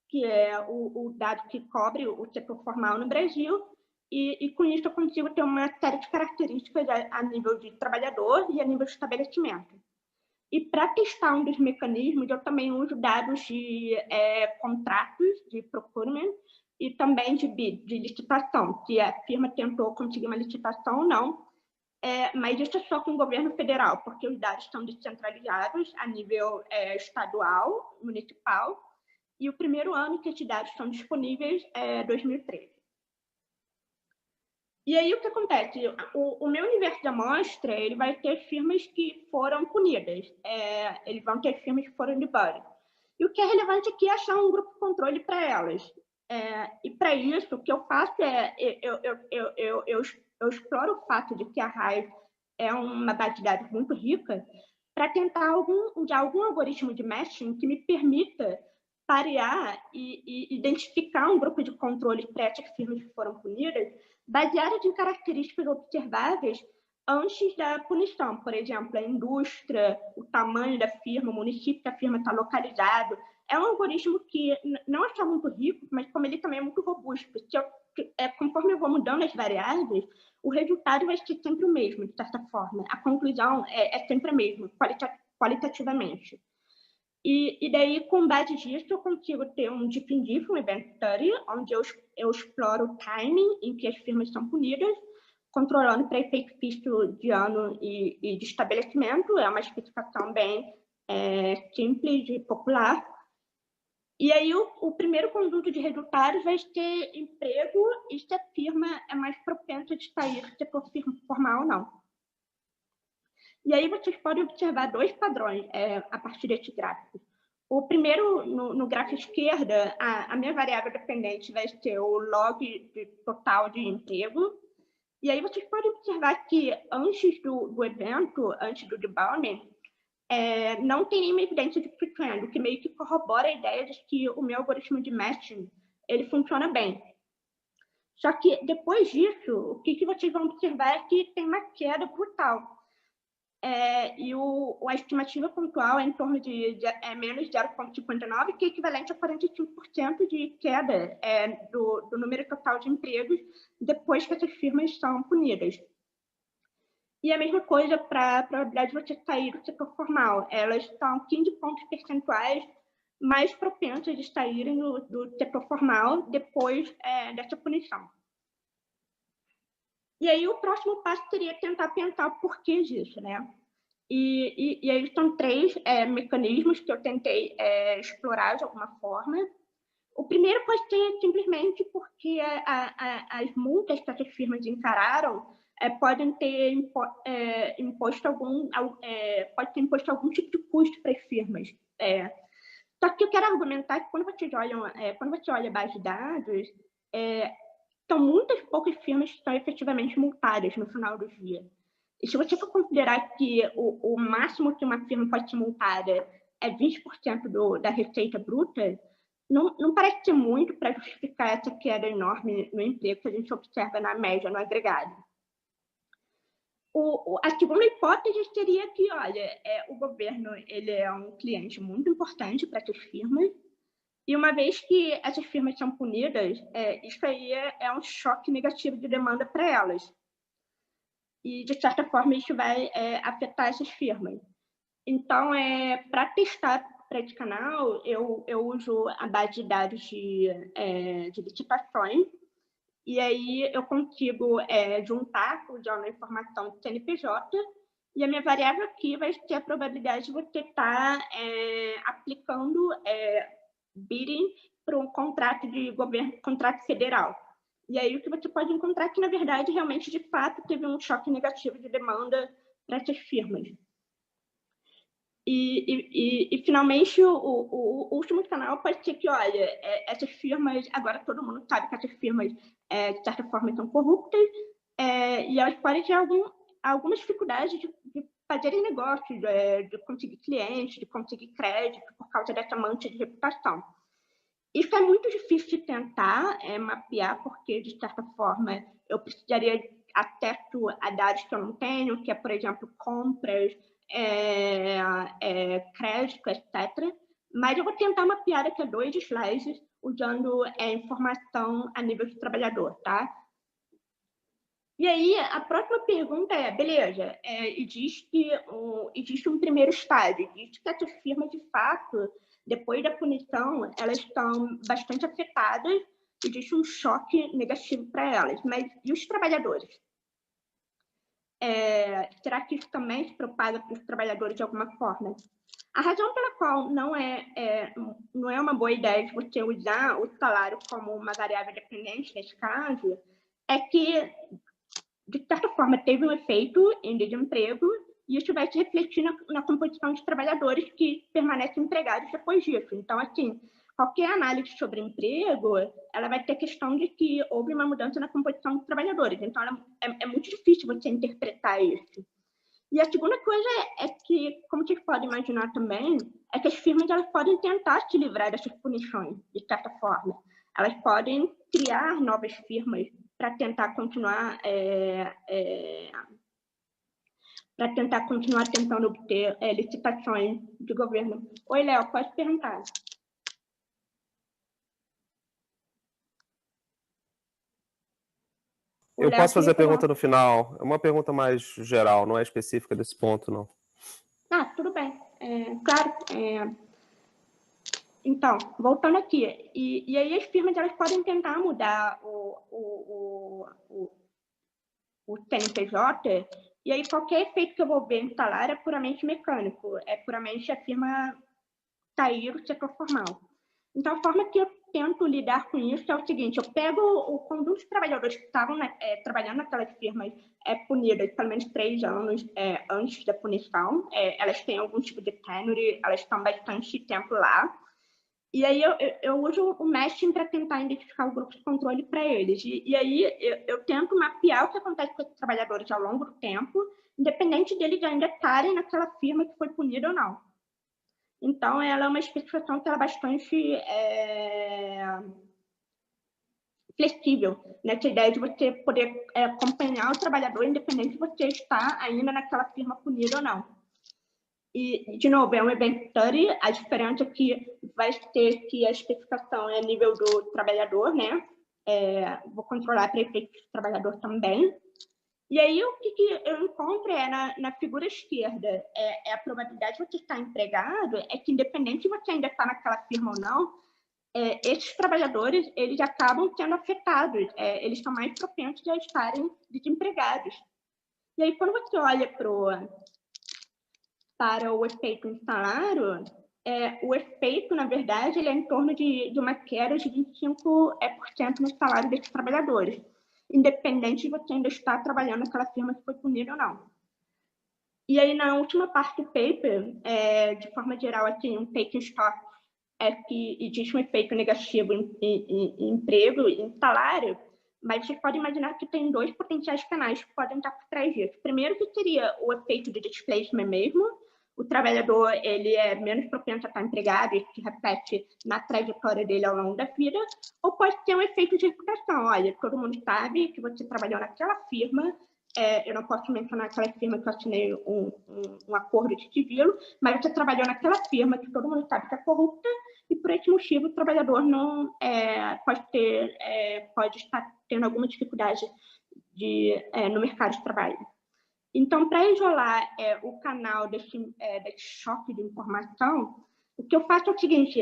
que é o dado que cobre o setor formal no Brasil, e com isso eu consigo ter uma série de características a nível de trabalhador e a nível de estabelecimento. E para testar um dos mecanismos, eu também uso dados de contratos de procurement e também de bid, de licitação, se a firma tentou conseguir uma licitação ou não, mas isso é só com o governo federal, porque os dados estão descentralizados a nível estadual, municipal, e o primeiro ano que esses dados estão disponíveis é 2013. E aí o que acontece? O meu universo de amostra ele vai ter firmas que foram punidas, eles vão ter firmas que foram debugged. E o que é relevante aqui é achar um grupo de controle para elas. E para isso, o que eu faço eu exploro o fato de que a RAIS é uma base de dados muito rica para tentar algum algoritmo de matching que me permita parear e identificar um grupo de controle para essas firmas que foram punidas, baseadas em características observáveis antes da punição. Por exemplo, a indústria, o tamanho da firma, o município que a firma está localizado. É um algoritmo que não é só muito rico, mas como ele também é muito robusto. Conforme eu vou mudando as variáveis, o resultado vai ser sempre o mesmo, de certa forma. A conclusão é sempre a mesma, qualitativamente. E daí, com base nisso, eu consigo ter um deep in diff, um event study, onde eu exploro o timing em que as firmas são punidas, controlando para efeito fixo de ano e de estabelecimento. É uma especificação bem simples e popular. E aí, o primeiro conjunto de resultados vai ser emprego e se a firma é mais propensa de sair do setor formal ou não. E aí vocês podem observar 2 padrões a partir desse gráfico. O primeiro, no gráfico esquerda, a minha variável dependente vai ser o log total de emprego. E aí vocês podem observar que antes do evento, antes do debugging, não tem nenhuma evidência de pre-trend, o que meio que corrobora a ideia de que o meu algoritmo de matching ele funciona bem. Só que depois disso, o que vocês vão observar é que tem uma queda brutal. E a estimativa pontual é em torno de menos 0,59, que é equivalente a 45% de queda do número total de empregos depois que essas firmas são punidas. E a mesma coisa para a probabilidade de você sair do setor formal. Elas são 15 pontos percentuais mais propensas de saírem do setor formal depois dessa punição. E aí o próximo passo seria tentar pensar o porquê disso, né? E aí são 3 mecanismos que eu tentei explorar de alguma forma. O primeiro pode ser simplesmente porque as multas que essas firmas encararam podem ter imposto pode ter imposto algum tipo de custo para as firmas. Só que eu quero argumentar que quando você olha a base de dados, são muitas poucas firmas que estão efetivamente multadas no final do dia. E se você for considerar que o máximo que uma firma pode ser multada é 20% da receita bruta, não parece ser muito para justificar essa queda enorme no emprego que a gente observa na média, no agregado. A segunda hipótese seria que, olha, o governo ele é um cliente muito importante para essas firmas, e uma vez que essas firmas são punidas, isso aí é um choque negativo de demanda para elas. E, de certa forma, isso vai afetar essas firmas. Então, para testar para esse canal, eu uso a base de dados de licitações, e aí eu consigo juntar o jornal de informação do CNPJ, e a minha variável aqui vai ser a probabilidade de você estar aplicando bidding para um contrato de governo, contrato federal. E aí o que você pode encontrar é que, na verdade, realmente, de fato, teve um choque negativo de demanda para essas firmas. E finalmente, o último canal pode ser que, olha, essas firmas, agora todo mundo sabe que essas firmas, de certa forma, são corruptas, e elas podem ter algumas dificuldades de fazerem negócios, de conseguir clientes, de conseguir crédito, por causa dessa mancha de reputação. Isso é muito difícil de tentar mapear, porque, de certa forma, eu precisaria de acesso a dados que eu não tenho, que é, por exemplo, compras, crédito, etc. Mas eu vou tentar mapear aqui 2 slides usando informação a nível de trabalhador, tá? E aí, a próxima pergunta é, beleza, existe um primeiro estágio, existe que essas firmas, de fato, depois da punição, elas estão bastante afetadas, existe um choque negativo para elas, mas e os trabalhadores? Será que isso também se propaga para os trabalhadores de alguma forma? A razão pela qual não é uma boa ideia de você usar o salário como uma variável dependente, nesse caso, é que, de certa forma, teve um efeito em desemprego e isso vai se refletir na composição de trabalhadores que permanecem empregados depois disso. Então, assim, qualquer análise sobre emprego, ela vai ter a questão de que houve uma mudança na composição dos trabalhadores. Então, é muito difícil você interpretar isso. E a segunda coisa é que, como vocês podem imaginar também, é que as firmas elas podem tentar se livrar dessas punições, de certa forma. Elas podem criar novas firmas para tentar continuar tentando obter licitações de governo. Oi, Léo, pode perguntar.
Eu posso fazer a pergunta no final. É uma pergunta mais geral, não é específica desse ponto, não.
Ah, tudo bem. Claro. Então, voltando aqui. E aí as firmas elas podem tentar mudar o CNPJ, e aí qualquer efeito que eu vou ver no salário é puramente mecânico, é puramente a firma sair do setor formal. Então, a forma que eu tento lidar com isso é o seguinte, eu pego o conjunto de trabalhadores que estavam trabalhando naquelas firmas punidas pelo menos 3 anos antes da punição, elas têm algum tipo de tenure, elas estão bastante tempo lá, e aí eu uso o matching para tentar identificar o grupo de controle para eles. E aí eu tento mapear o que acontece com esses trabalhadores ao longo do tempo, independente deles ainda estarem naquela firma que foi punida ou não. Então, ela é uma especificação que ela é bastante flexível, nessa ideia de você poder acompanhar o trabalhador, independente de você estar ainda naquela firma punida ou não. E, de novo, é um event study, a diferença é que vai ter que a especificação é a nível do trabalhador, né? Vou controlar para efeito do trabalhador também. E aí, o que eu encontro na figura esquerda, a probabilidade de você estar empregado, é que, independente de você ainda estar naquela firma ou não, esses trabalhadores, eles acabam sendo afetados, eles são mais propensos a estarem desempregados. E aí, quando você olha para o efeito no salário, o efeito, na verdade, ele é em torno de uma queda de 25% no salário desses trabalhadores, independente de você ainda estar trabalhando naquela firma que foi punida ou não. E aí, na última parte do paper, de forma geral, assim, um take stock é que existe um efeito negativo em emprego, em salário, mas você pode imaginar que tem 2 potenciais canais que podem estar por trás disso. Primeiro, que seria o efeito de displacement mesmo. O trabalhador ele é menos propenso a estar empregado e se repete na trajetória dele ao longo da vida, ou pode ter um efeito de reputação. Olha, todo mundo sabe que você trabalhou naquela firma, eu não posso mencionar aquela firma que eu assinei um acordo de sigilo, mas você trabalhou naquela firma que todo mundo sabe que é corrupta, e por esse motivo o trabalhador não pode estar tendo alguma dificuldade no mercado de trabalho. Então, para isolar o canal desse choque de informação, o que eu faço é o seguinte,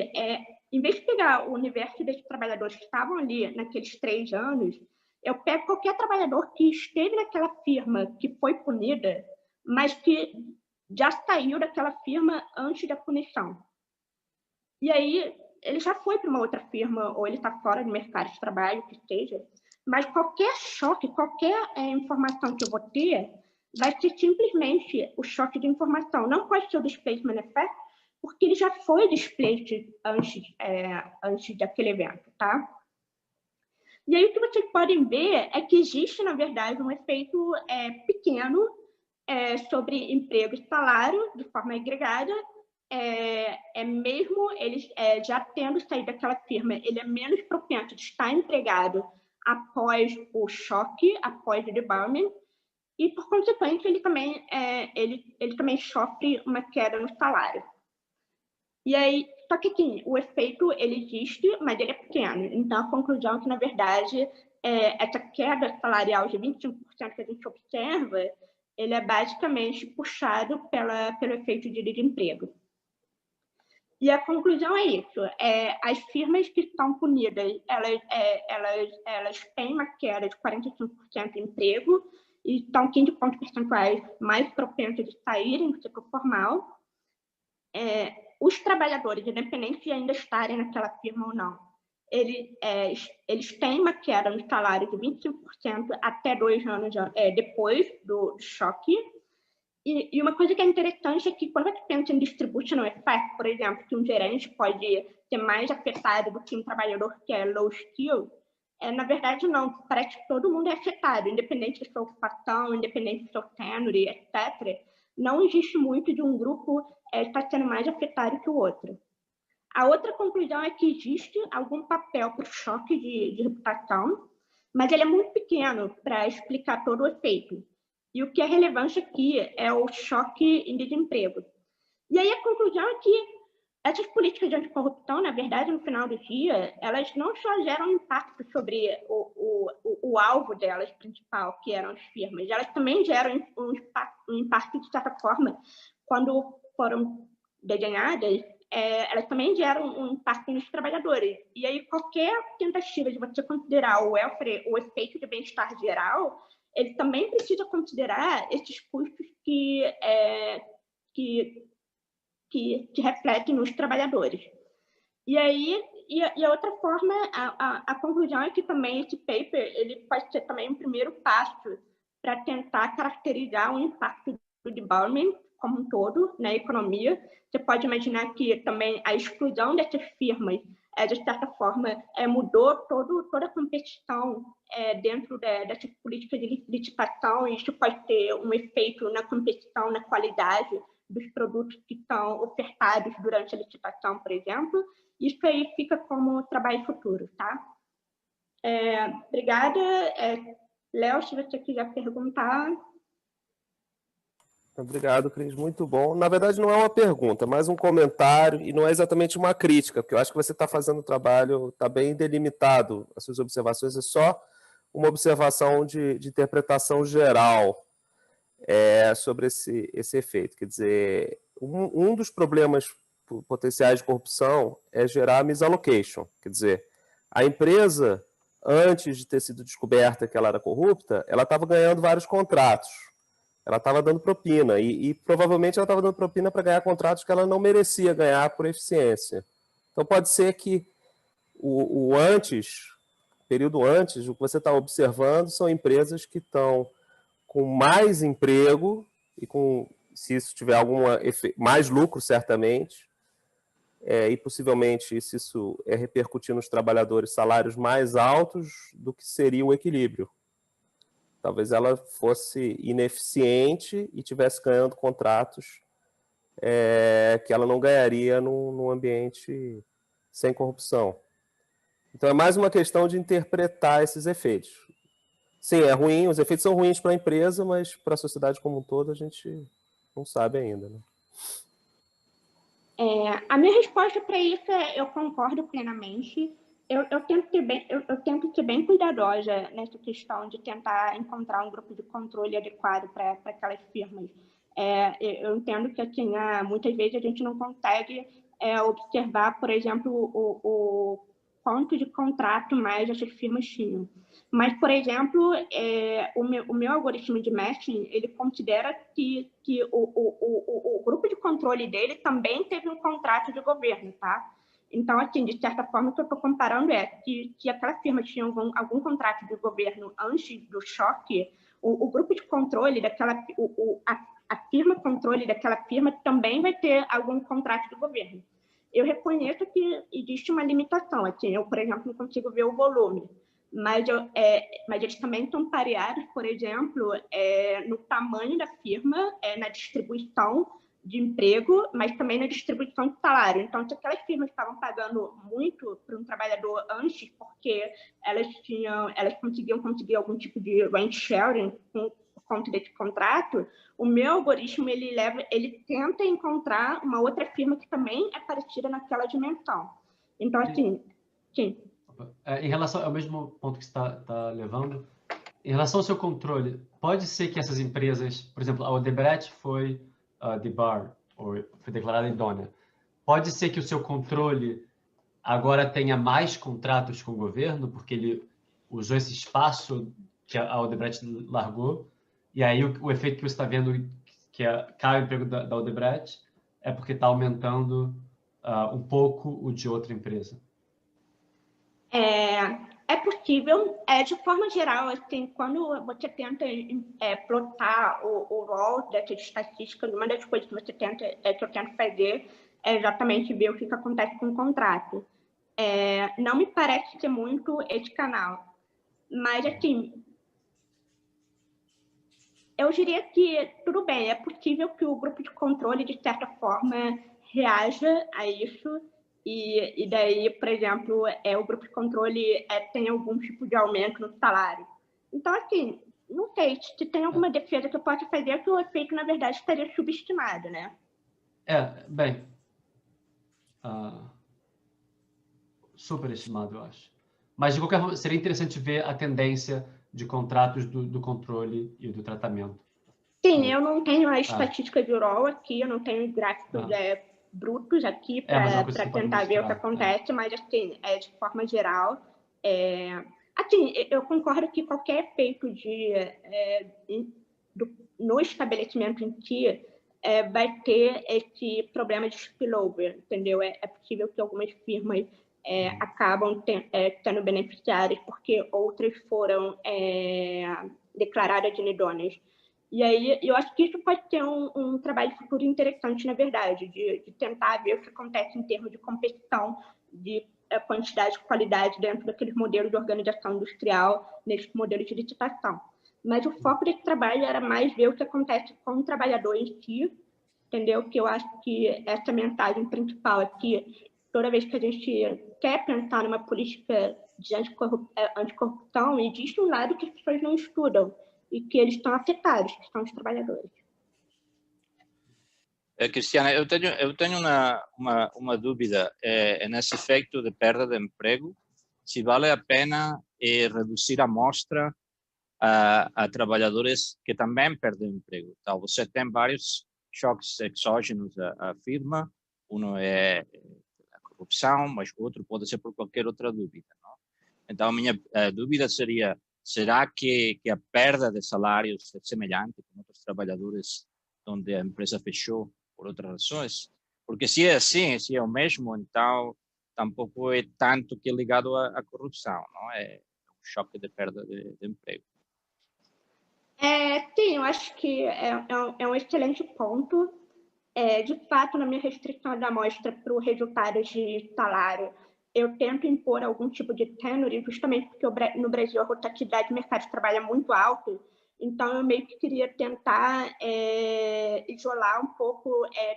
em vez de pegar o universo desses trabalhadores que estavam ali naqueles 3 anos, eu pego qualquer trabalhador que esteve naquela firma que foi punida, mas que já saiu daquela firma antes da punição. E aí, ele já foi para uma outra firma, ou ele está fora do mercado de trabalho, que seja, mas qualquer choque, qualquer informação que eu vou ter, vai ser simplesmente o choque de informação. Não pode ser o displacement effect, porque ele já foi displaced antes daquele evento, tá? E aí o que vocês podem ver é que existe, na verdade, um efeito pequeno sobre emprego e salário, de forma agregada, mesmo eles já tendo saído daquela firma, ele é menos propenso de estar empregado após o choque, após o debarment, e, por consequência, ele também sofre uma queda no salário. E aí, só que assim, o efeito ele existe, mas ele é pequeno. Então, a conclusão é que, na verdade, essa queda salarial de 25% que a gente observa, ele é basicamente puxado pelo efeito de desemprego. E a conclusão é isso. As firmas que estão punidas, elas têm uma queda de 45% de emprego e estão 15 pontos percentuais mais propensos de saírem do setor formal. Os trabalhadores, independente de ainda estarem naquela firma ou não, eles têm uma queda no salário de 25% até 2 anos depois do choque. E uma coisa que é interessante é que quando você pensa em distributional effect, por exemplo, que um gerente pode ser mais afetado do que um trabalhador que é low skill, na verdade não, parece que todo mundo é afetado, independente da sua ocupação, independente do seu tenure, etc. Não existe muito de um grupo estar sendo mais afetado que o outro. A outra conclusão é que existe algum papel para o choque de reputação, mas ele é muito pequeno para explicar todo o efeito. E o que é relevante aqui é o choque em desemprego. E aí a conclusão é que essas políticas de anticorrupção, na verdade, no final do dia, elas não só geram impacto sobre o alvo delas principal, que eram as firmas, elas também geram um impacto, de certa forma, quando foram desenhadas, elas também geram um impacto nos trabalhadores. E aí qualquer tentativa de você considerar o welfare, o efeito de bem-estar geral, ele também precisa considerar esses custos que refletem nos trabalhadores. E aí, a outra forma, a conclusão é que também esse paper ele pode ser também um primeiro passo para tentar caracterizar o impacto do debarment como um todo na economia. Você pode imaginar que também a exclusão dessas firmas, de certa forma, mudou toda a competição dentro dessas políticas de licitação, e isso pode ter um efeito na competição, na qualidade dos produtos que são ofertados durante a licitação, por exemplo. Isso aí fica como trabalho futuro, tá? Obrigada. Léo, se você quiser perguntar.
Obrigado, Cris. Muito bom. Na verdade, não é uma pergunta, mas um comentário, e não é exatamente uma crítica, porque eu acho que você está fazendo um trabalho, está bem delimitado, as suas observações, é só uma observação de interpretação geral sobre esse efeito. Quer dizer, um dos problemas potenciais de corrupção é gerar misallocation. Quer dizer, a empresa, antes de ter sido descoberta que ela era corrupta, ela estava ganhando vários contratos. Ela estava dando propina, e provavelmente ela estava dando propina para ganhar contratos que ela não merecia ganhar por eficiência. Então pode ser que o período antes, o que você está observando são empresas que estão com mais emprego e se isso tiver mais lucro, certamente, e possivelmente se isso repercutir nos trabalhadores salários mais altos do que seria o equilíbrio. Talvez ela fosse ineficiente e estivesse ganhando contratos que ela não ganharia num ambiente sem corrupção. Então é mais uma questão de interpretar esses efeitos. Sim, é ruim, os efeitos são ruins para a empresa, mas para a sociedade como um todo a gente não sabe ainda, né?
A minha resposta para isso eu concordo plenamente. Eu tento ser bem cuidadosa nessa questão de tentar encontrar um grupo de controle adequado para aquelas firmas. Eu entendo que assim, muitas vezes a gente não consegue observar, por exemplo, o quanto de contrato mais essas firmas tinham. Mas, por exemplo, o meu algoritmo de matching, ele considera que o grupo de controle dele também teve um contrato de governo, tá? Então, assim, de certa forma, o que eu estou comparando é que aquela firma tinha algum contrato de governo antes do choque, o grupo de controle daquela, a firma controle daquela firma também vai ter algum contrato do governo. Eu reconheço que existe uma limitação, assim, eu, por exemplo, não consigo ver o volume, mas eles também estão pareados, por exemplo, no tamanho da firma, na distribuição de emprego, mas também na distribuição de salário. Então, se aquelas firmas estavam pagando muito para um trabalhador antes, porque elas conseguiam conseguir algum tipo de rent sharing por conta desse contrato, o meu algoritmo ele tenta encontrar uma outra firma que também é parecida naquela dimensão. Então, assim, sim.
Em relação ao mesmo ponto que você está levando, em relação ao seu controle, pode ser que essas empresas, por exemplo, a Odebrecht foi debarred, ou foi declarada idônea. Pode ser que o seu controle agora tenha mais contratos com o governo, porque ele usou esse espaço que a Odebrecht largou, e aí o efeito que você está vendo, que cai o emprego da Odebrecht, é porque está aumentando um pouco o de outra empresa.
É possível. De forma geral, assim, quando você tenta plotar o rol dessas estatísticas, uma das coisas que você que eu tento fazer é exatamente ver o que acontece com o contrato. Não me parece ser muito esse canal, mas, assim, eu diria que tudo bem, é possível que o grupo de controle, de certa forma, reaja a isso, e daí, por exemplo, o grupo de controle tem algum tipo de aumento no salário. Então, assim, não sei, se tem alguma defesa que eu possa fazer, que o efeito, na verdade, estaria subestimado, né?
Bem, superestimado, eu acho. Mas, de qualquer forma, seria interessante ver a tendência de contratos do controle e do tratamento.
Sim, eu não tenho a estatística de UROL aqui, eu não tenho gráficos brutos aqui para tentar ver o que acontece, mas, assim, de forma geral, assim, eu concordo que qualquer efeito no estabelecimento em si vai ter esse problema de spillover, entendeu? É possível que algumas firmas acabam sendo beneficiárias porque outras foram declaradas inidôneas. E aí, eu acho que isso pode ter um trabalho futuro interessante, na verdade, de tentar ver o que acontece em termos de competição, de quantidade e qualidade dentro daqueles modelos de organização industrial, nesse modelo de licitação. Mas o foco desse trabalho era mais ver o que acontece com o trabalhador em si, entendeu? Que eu acho que essa mensagem principal é que toda vez que a gente quer pensar numa política de anticorrupção, existe um lado que as pessoas não estudam, e que eles estão afetados, que são os trabalhadores.
Cristiana, eu tenho uma dúvida nesse efeito de perda de emprego, se vale a pena reduzir a amostra a trabalhadores que também perdem emprego. Então, você tem vários choques exógenos à firma, um é a corrupção, mas outro pode ser por qualquer outra dúvida. Não? Então, a minha dúvida seria, será que a perda de salários é semelhante com outros trabalhadores onde a empresa fechou por outras razões? Porque se é assim, se é o mesmo, então tampouco é tanto que é ligado à corrupção, não é um choque de perda de emprego.
Sim, eu acho que é um excelente ponto. De fato, na minha restrição da amostra para o resultado de salário, eu tento impor algum tipo de tenure, justamente porque no Brasil a rotatividade do mercado de trabalho é muito alta, então eu meio que queria tentar isolar um pouco,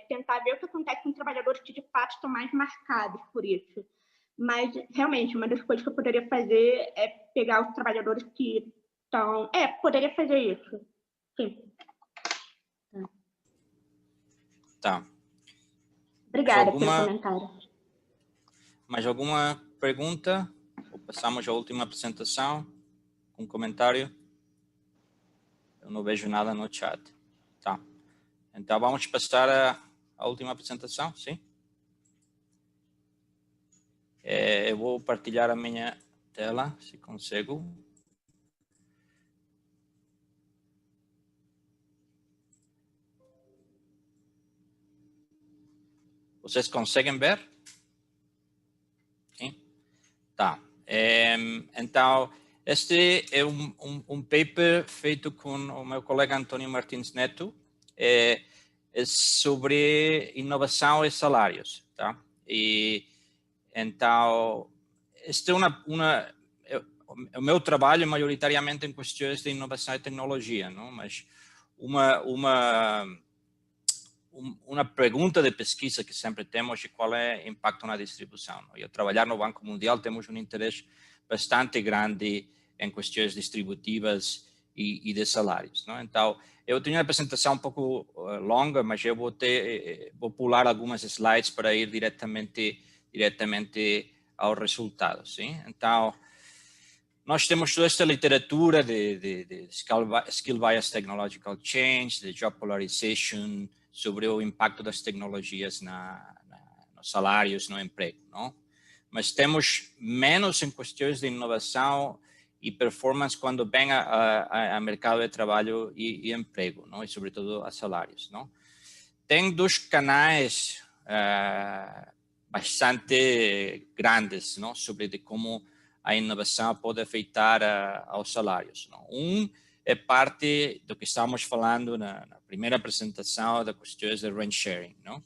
tentar ver o que acontece com trabalhadores que de fato estão mais marcados por isso. Mas, realmente, uma das coisas que eu poderia fazer é pegar os trabalhadores que estão... poderia fazer isso, sim.
Tá.
Obrigada pelo comentário.
Mais alguma pergunta? Ou passamos à última apresentação? Um comentário? Eu não vejo nada no chat. Tá. Então, vamos passar à última apresentação, sim? Eu vou partilhar a minha tela, se consigo. Vocês conseguem ver? Sim? Tá. Então, Este é um paper feito com o meu colega Antônio Martins Neto, é sobre inovação e salários, tá? E então, este é o meu trabalho é maioritariamente em questões de inovação e tecnologia, não? Mas uma pergunta de pesquisa que sempre temos é qual é o impacto na distribuição. Não? E ao trabalhar no Banco Mundial temos um interesse bastante grande em questões distributivas e de salários. Não? Então, eu tenho uma apresentação um pouco longa, mas eu vou pular algumas slides para ir diretamente aos resultados. Sim? Então, nós temos toda esta literatura de skill bias technological change, de job polarization, sobre o impacto das tecnologias nos salários, no emprego, não? Mas temos menos em questões de inovação e performance quando vem a mercado de trabalho e emprego, não? E sobretudo a salários, não? Tem dois canais bastante grandes, não? Sobre de como a inovação pode afetar aos salários, não? É parte do que estamos falando na primeira apresentação da questões de rent sharing, não?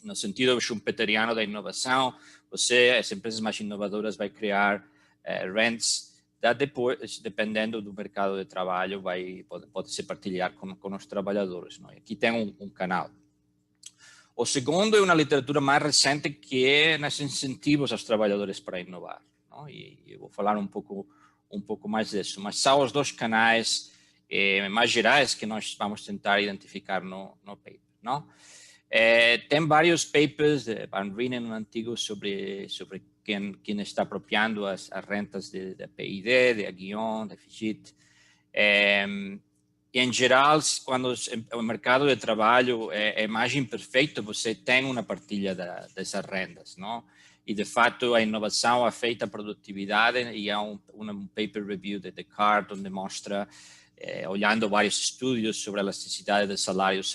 No sentido schumpeteriano da inovação, as empresas mais inovadoras vai criar rents, depois, dependendo do mercado de trabalho, pode se partilhar com os trabalhadores, não? E aqui tem um canal. O segundo é uma literatura mais recente que é nos incentivos aos trabalhadores para inovar, não? E eu vou falar um pouco mais disso, mas são os dois canais mais gerais que nós vamos tentar identificar no paper, não? Tem vários papers de Van Reenen, um antigo, sobre quem está apropriando as rentas da PID, de Aguillon, de Figit. Em geral, quando o mercado de trabalho é mais imperfeito, você tem uma partilha dessas rendas, não? E, de fato, a inovação afeta a produtividade e há um paper review de Descartes, onde mostra, olhando vários estudos sobre a elasticidade de salários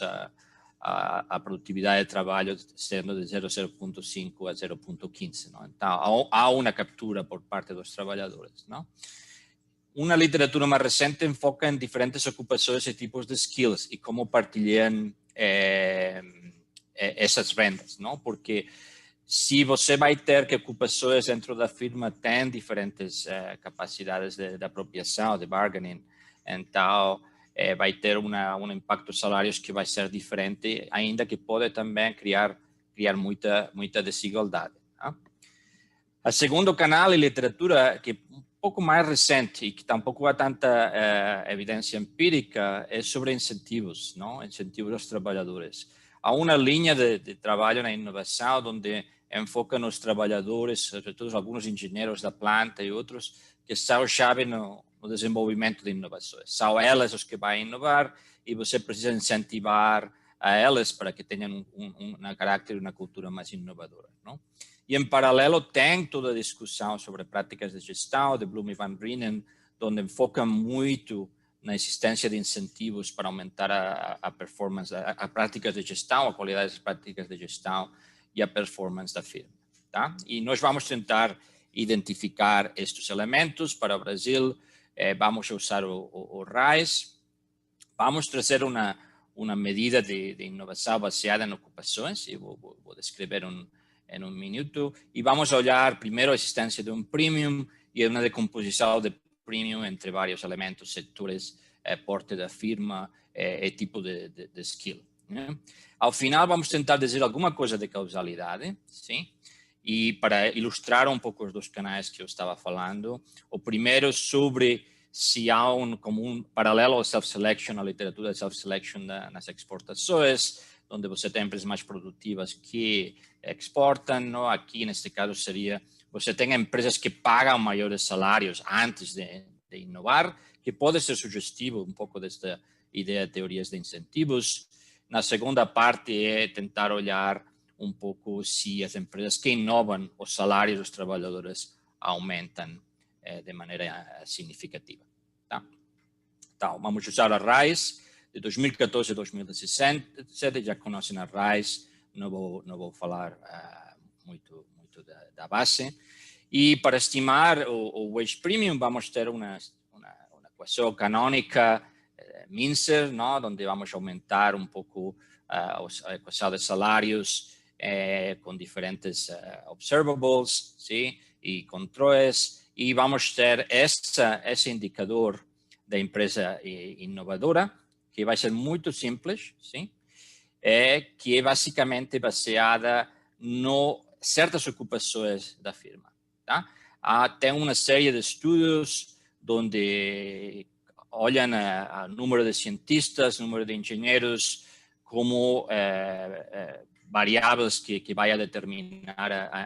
a produtividade de trabalho sendo de 0,5 a 0,15. Não? Então, há uma captura por parte dos trabalhadores. Não? Uma literatura mais recente enfoca em diferentes ocupações e tipos de skills e como partilham essas rendas. Não? Porque se você vai ter que ocupações dentro da firma têm diferentes capacidades de apropriação, de bargaining, então vai ter um impacto salários que vai ser diferente, ainda que pode também criar muita desigualdade. Tá? A segundo canal é literatura que é um pouco mais recente e que tampouco há tanta evidência empírica, é sobre incentivos, não? Incentivos aos trabalhadores. Há uma linha de trabalho na inovação onde enfoca nos trabalhadores, sobretudo alguns engenheiros da planta e outros, que são chave no desenvolvimento de inovações. São elas os que vão inovar e você precisa incentivar a elas para que tenham um caráter e uma cultura mais inovadora. Não? E, em paralelo, tem toda a discussão sobre práticas de gestão, de Bloom e Van Reenen, onde enfoca muito na existência de incentivos para aumentar a performance, a práticas de gestão, a qualidade das práticas de gestão e a performance da firma. Tá? E nós vamos tentar identificar estes elementos para o Brasil. Vamos usar o RISE. Vamos trazer uma medida de inovação baseada em ocupações, e vou descrever em um minuto. E vamos olhar primeiro a existência de um premium e uma decomposição de premium entre vários elementos, setores, porte da firma e tipo de skill. Né? Ao final, vamos tentar dizer alguma coisa de causalidade, sim? E para ilustrar um pouco os dois canais que eu estava falando, o primeiro sobre se há como um paralelo ao self-selection, a literatura de self-selection nas exportações, onde você tem empresas mais produtivas que exportam, não? Aqui, neste caso, seria, você tem empresas que pagam maiores salários antes de inovar, que pode ser sugestivo um pouco desta ideia de teorias de incentivos. Na segunda parte é tentar olhar um pouco se as empresas que inovam, os salários dos trabalhadores aumentam de maneira significativa. Tá? Então, vamos usar a RISE de 2014 a 2017, já conhecem a RISE, não vou falar muito da base. E para estimar o wage premium, vamos ter uma equação canônica, Mincer, ¿no? Onde vamos aumentar um pouco a equação de salários com diferentes observables, ¿sí? E controles, e vamos ter esse indicador da empresa inovadora, que vai ser muito simples, ¿sí? Que é basicamente baseada no certas ocupações da firma. Tá? Tem uma série de estudos onde olham o número de cientistas, número de engenheiros, como variáveis que vai determinar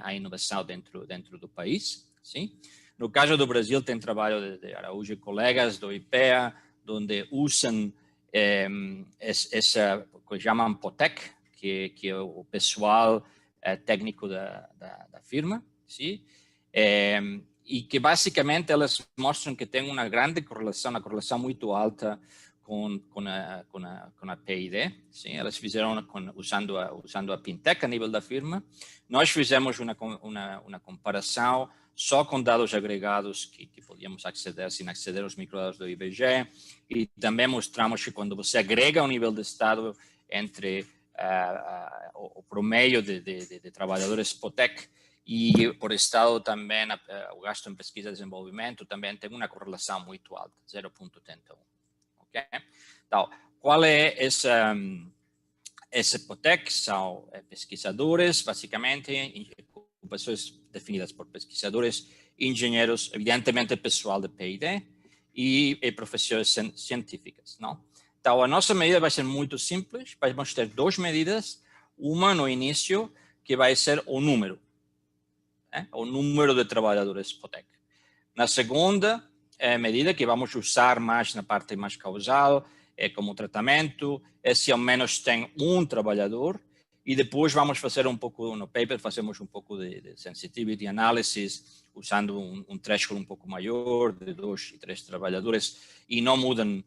a inovação dentro do país. Sim? No caso do Brasil, tem trabalho de Araújo e colegas do IPEA, onde usam essa que chamam POTEC, que é o pessoal técnico da firma, sim? E que basicamente elas mostram que tem uma grande correlação, uma correlação muito alta com a PID. Sim? Elas fizeram usando a Pintec a nível da firma. Nós fizemos uma comparação só com dados agregados que podíamos aceder sem aceder aos microdados do IBGE, e também mostramos que quando você agrega o nível de estado entre o promedio de trabalhadores POTEC e por estado também o gasto em pesquisa e desenvolvimento também tem uma correlação muito alta, 0,81. Okay? Então, qual é esse POTEC? São pesquisadores, basicamente, ocupações definidas por pesquisadores, engenheiros, evidentemente pessoal de PhD e profissões científicas, não? Então, a nossa medida vai ser muito simples. Vamos ter duas medidas. Uma no início, que vai ser o número de trabalhadores POTEC. Na segunda medida, que vamos usar mais na parte mais causal, como tratamento, se ao menos tem um trabalhador. E depois vamos fazer um pouco, no paper, fazemos um pouco de sensitivity analysis, usando um threshold um pouco maior, de 2 e 3 trabalhadores, e não mudam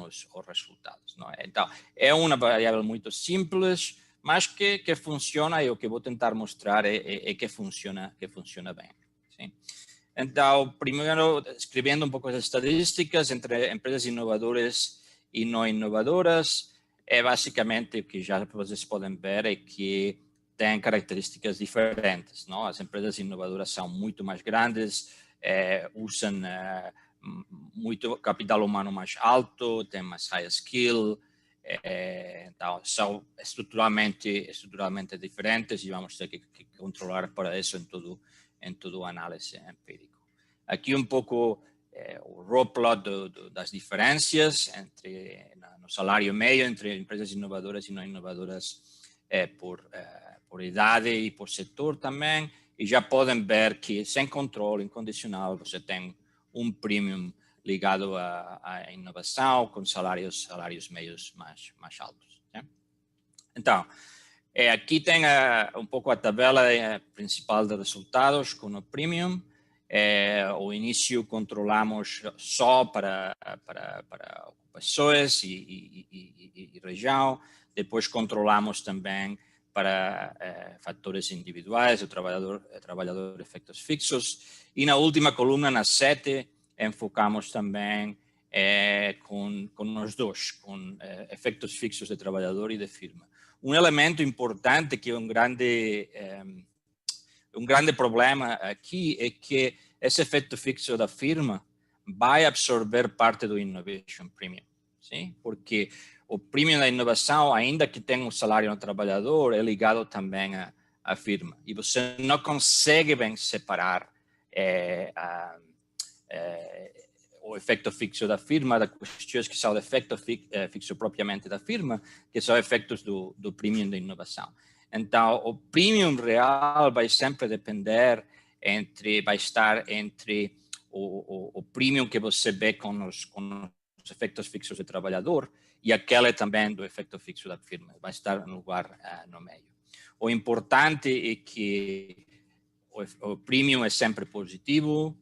os resultados. Não é? Então, é uma variável muito simples, mas que funciona, e o que vou tentar mostrar é que funciona bem. Sim? Então, primeiro, escrevendo um pouco as estatísticas entre empresas inovadoras e não inovadoras, basicamente o que já vocês podem ver é que tem características diferentes. Não? As empresas inovadoras são muito mais grandes, usam muito capital humano mais alto, tem mais high skill, então são estruturalmente diferentes e vamos ter que controlar para isso em todo a análise empírico. Aqui um pouco o raw plot das diferenças no salário médio entre empresas inovadoras e não inovadoras por idade e por setor também, e já podem ver que sem controle incondicional você tem um premium ligado à inovação com salários médios mais altos. Né? Então, aqui tem um pouco a tabela principal de resultados com o premium. Ao início controlamos só para ocupações e região, depois controlamos também para fatores individuais, o trabalhador efeitos fixos, e na última coluna, na 7, enfocamos também com os dois, com efeitos fixos de trabalhador e de firma. Um elemento importante que é um grande problema aqui é que esse efeito fixo da firma vai absorver parte do Innovation Premium, sim? Porque o premium da inovação, ainda que tenha um salário no trabalhador, é ligado também à firma. E você não consegue bem separar o efeito fixo da firma das questões que são o efeito fixo propriamente da firma, que são efeitos do premium da inovação. Então, o premium real vai sempre depender vai estar entre o premium que você vê com os efeitos fixos do trabalhador e aquele também do efeito fixo da firma. Vai estar no lugar no meio. O importante é que o premium é sempre positivo,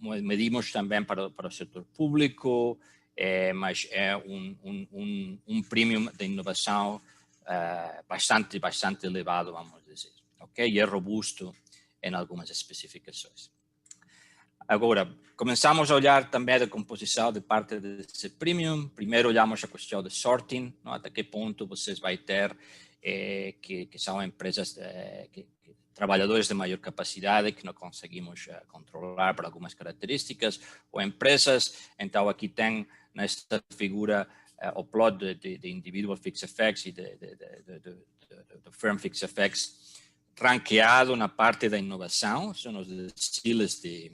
medimos também para o setor público, mas é um premium de inovação bastante elevado, vamos dizer, ok? E é robusto em algumas especificações. Agora, começamos a olhar também a composição de parte desse premium. Primeiro olhamos a questão de sorting, não? Até que ponto vocês vão ter que são empresas, trabalhadores de maior capacidade que não conseguimos controlar por algumas características, ou empresas. Então, aqui tem nesta figura o plot de individual fixed effects e de firm fixed effects ranqueado na parte da inovação, são os deciles de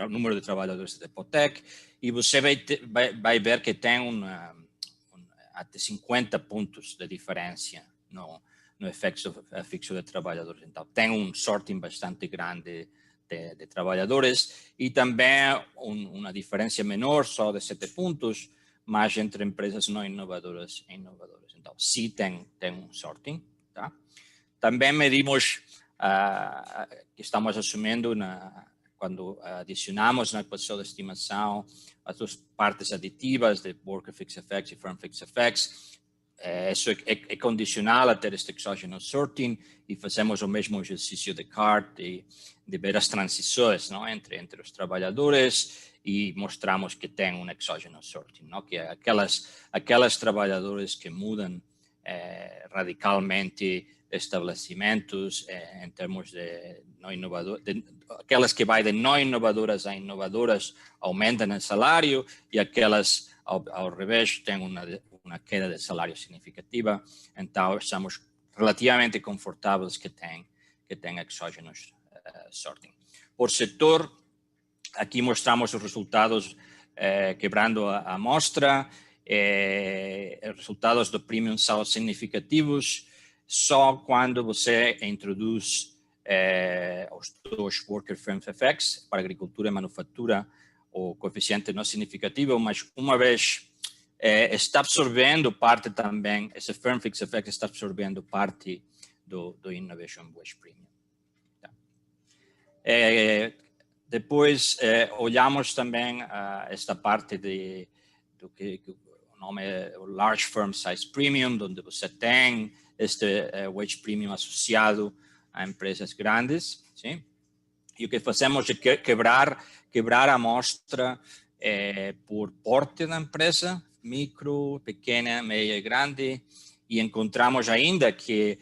número de trabalhadores da Epotec, e você vai ver que tem até 50 pontos de diferença no efeito fixo de trabalhadores. Então, tem sorting bastante grande de trabalhadores e também uma diferença menor, só de 7 pontos, mas entre empresas não inovadoras e inovadoras. Então, sim tem sorting. Tá? Também medimos que estamos assumindo quando adicionamos na equação de estimação as duas partes aditivas de Worker Fixed Effects e Firm Fixed Effects. Isso é condicional a ter este exogenous sorting e fazemos o mesmo exercício de CART de ver as transições, não? entre os trabalhadores e mostramos que tem um exogenous sorting, não? Que é aquelas trabalhadores que mudam radicalmente estabelecimentos em termos de não inovador, aquelas que vai de não inovadoras a inovadoras aumentam o salário e aquelas ao revés têm uma queda de salário significativa. Então estamos relativamente confortáveis que tem exogenous sorting. Por setor, aqui mostramos os resultados quebrando a amostra. Os resultados do premium são significativos só quando você introduz os dois Worker Firm Effects para agricultura e manufatura, o coeficiente não significativo, mas uma vez está absorvendo parte também, esse Firm Fixed Effect está absorvendo parte do Innovation Wage Premium. Tá. Depois olhamos também esta parte do que o nome é o Large Firm Size Premium, onde você tem este Wage Premium associado a empresas grandes, sim? E o que fazemos é quebrar a amostra por porte da empresa, micro, pequena, média e grande, e encontramos ainda que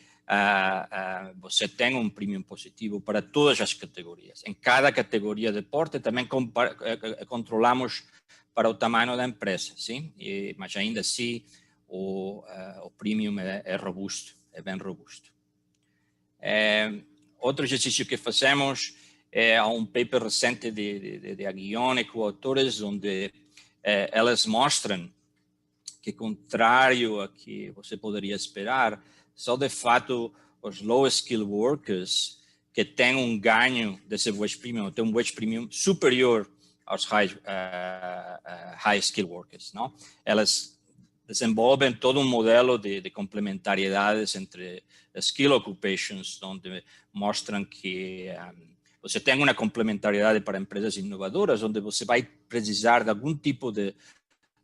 você tem um premium positivo para todas as categorias. Em cada categoria de porte também controlamos para o tamanho da empresa, sim? Mas ainda assim o premium é robusto, é bem robusto. Outro exercício que fazemos é um paper recente de Aguillon e coautores, onde elas mostram que, contrário a que você poderia esperar, são de fato os low skill workers que têm um ganho desse wage premium, tem um wage premium superior aos high skill workers, não? Elas desenvolvem todo um modelo de complementariedades entre skill occupations, onde mostram que você tem uma complementariedade para empresas inovadoras, onde você vai precisar de algum tipo de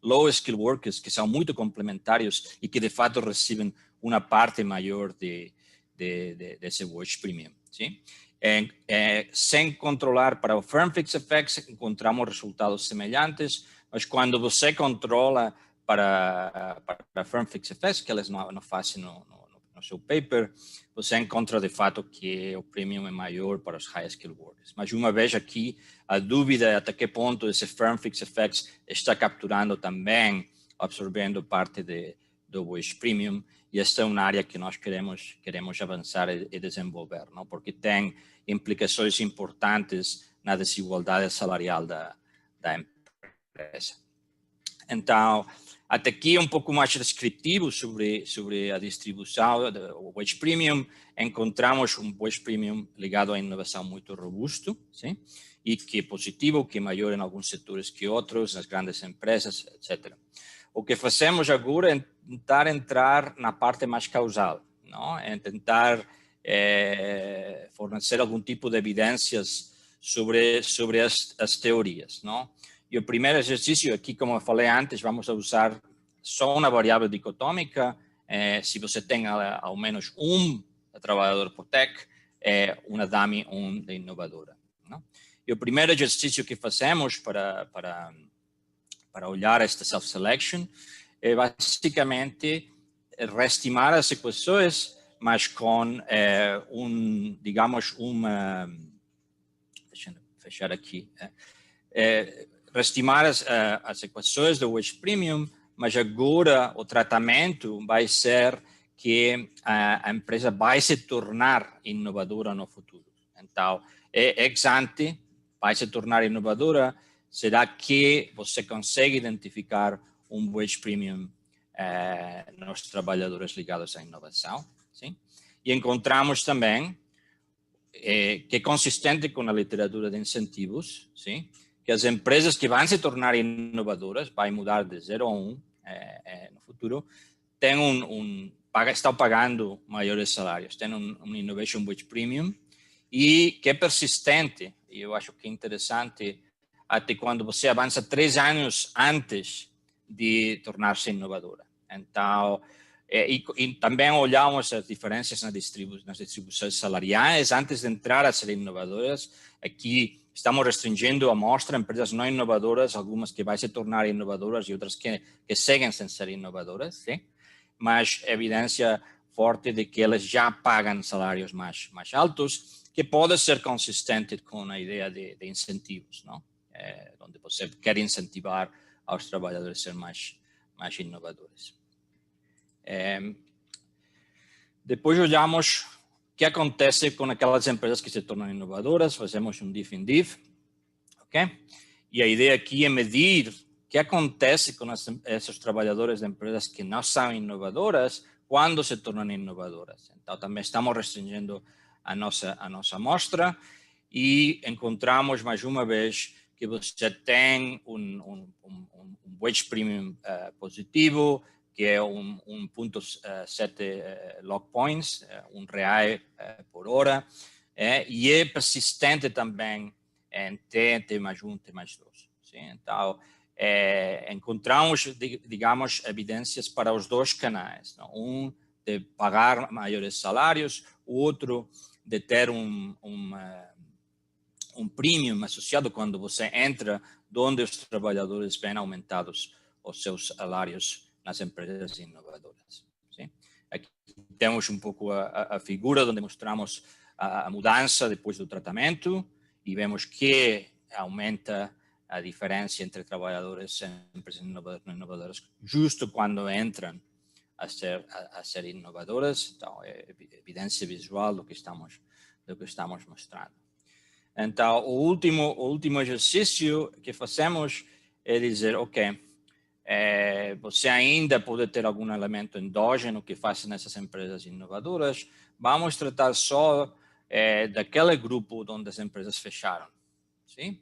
low skill workers que são muito complementários e que de fato recebem uma parte maior desse wage premium, sim? Sem controlar para o Firm Fixed Effects, encontramos resultados semelhantes, mas quando você controla para Firm Fixed Effects, que eles não fazem no seu paper, você encontra de fato que o premium é maior para os high skill workers. Mas uma vez aqui, a dúvida é até que ponto esse Firm Fixed Effects está capturando também, absorvendo parte do wage premium, e esta é uma área que nós queremos avançar e desenvolver, não? Porque tem implicações importantes na desigualdade salarial da empresa. Então, até aqui um pouco mais descritivo sobre a distribuição do wage premium. Encontramos um wage premium ligado à inovação muito robusto, sim? E que é positivo, que é maior em alguns setores que outros, nas grandes empresas, etc. O que fazemos agora é tentar entrar na parte mais causal, não? É tentar fornecer algum tipo de evidências sobre as teorias, não? E o primeiro exercício aqui, como eu falei antes, vamos usar só uma variável dicotômica. Se você tem ao menos um trabalhador por tech, uma DAMI, uma inovadora. Não? E o primeiro exercício que fazemos para olhar esta self-selection é basicamente reestimar as equações, mas com digamos, deixa eu fechar aqui, reestimar as equações do wage premium, mas agora o tratamento vai ser que a empresa vai se tornar inovadora no futuro. Então, ex ante, vai se tornar inovadora, será que você consegue identificar wage premium nos trabalhadores ligados à inovação. Sim? E encontramos também que é consistente com a literatura de incentivos, sim? Que as empresas que vão se tornar inovadoras, vai mudar de 0 a 1 no futuro, estão pagando maiores salários, tem um Innovation Wage Premium e que é persistente, e eu acho que é interessante, até quando você avança 3 anos antes de tornar-se inovadora. Então, e também olhamos as diferenças nas distribuições salariais antes de entrar a ser inovadoras. Aqui estamos restringindo a amostra a empresas não inovadoras, algumas que vão se tornar inovadoras e outras que seguem sem ser inovadoras, sim? Mas evidência forte de que elas já pagam salários mais altos, que pode ser consistente com a ideia de incentivos, não? Onde você quer incentivar aos trabalhadores a ser mais inovadores. Depois olhamos o que acontece com aquelas empresas que se tornam inovadoras, fazemos um diff in diff, ok? E a ideia aqui é medir o que acontece com esses trabalhadores de empresas que não são inovadoras quando se tornam inovadoras. Então, também estamos restringindo a nossa amostra e encontramos mais uma vez que você tem um wage premium positivo, que é 1.7 log points, R$1 por hora, e é persistente também em T mais 1, T mais 2. Sim? Então, encontramos, digamos, evidências para os dois canais. Não? Um de pagar maiores salários, o outro de ter um premium associado quando você entra, onde os trabalhadores vêm aumentados os seus salários nas empresas inovadoras. Sim? Aqui temos um pouco a figura onde mostramos a mudança depois do tratamento e vemos que aumenta a diferença entre trabalhadores em empresas inovadoras e não inovadoras justo quando entram a ser inovadoras. Então, é evidência visual do que estamos mostrando. Então, o último exercício que fazemos é dizer, ok, você ainda pode ter algum elemento endógeno que faça nessas empresas inovadoras. Vamos tratar só daquele grupo onde as empresas fecharam. Sim?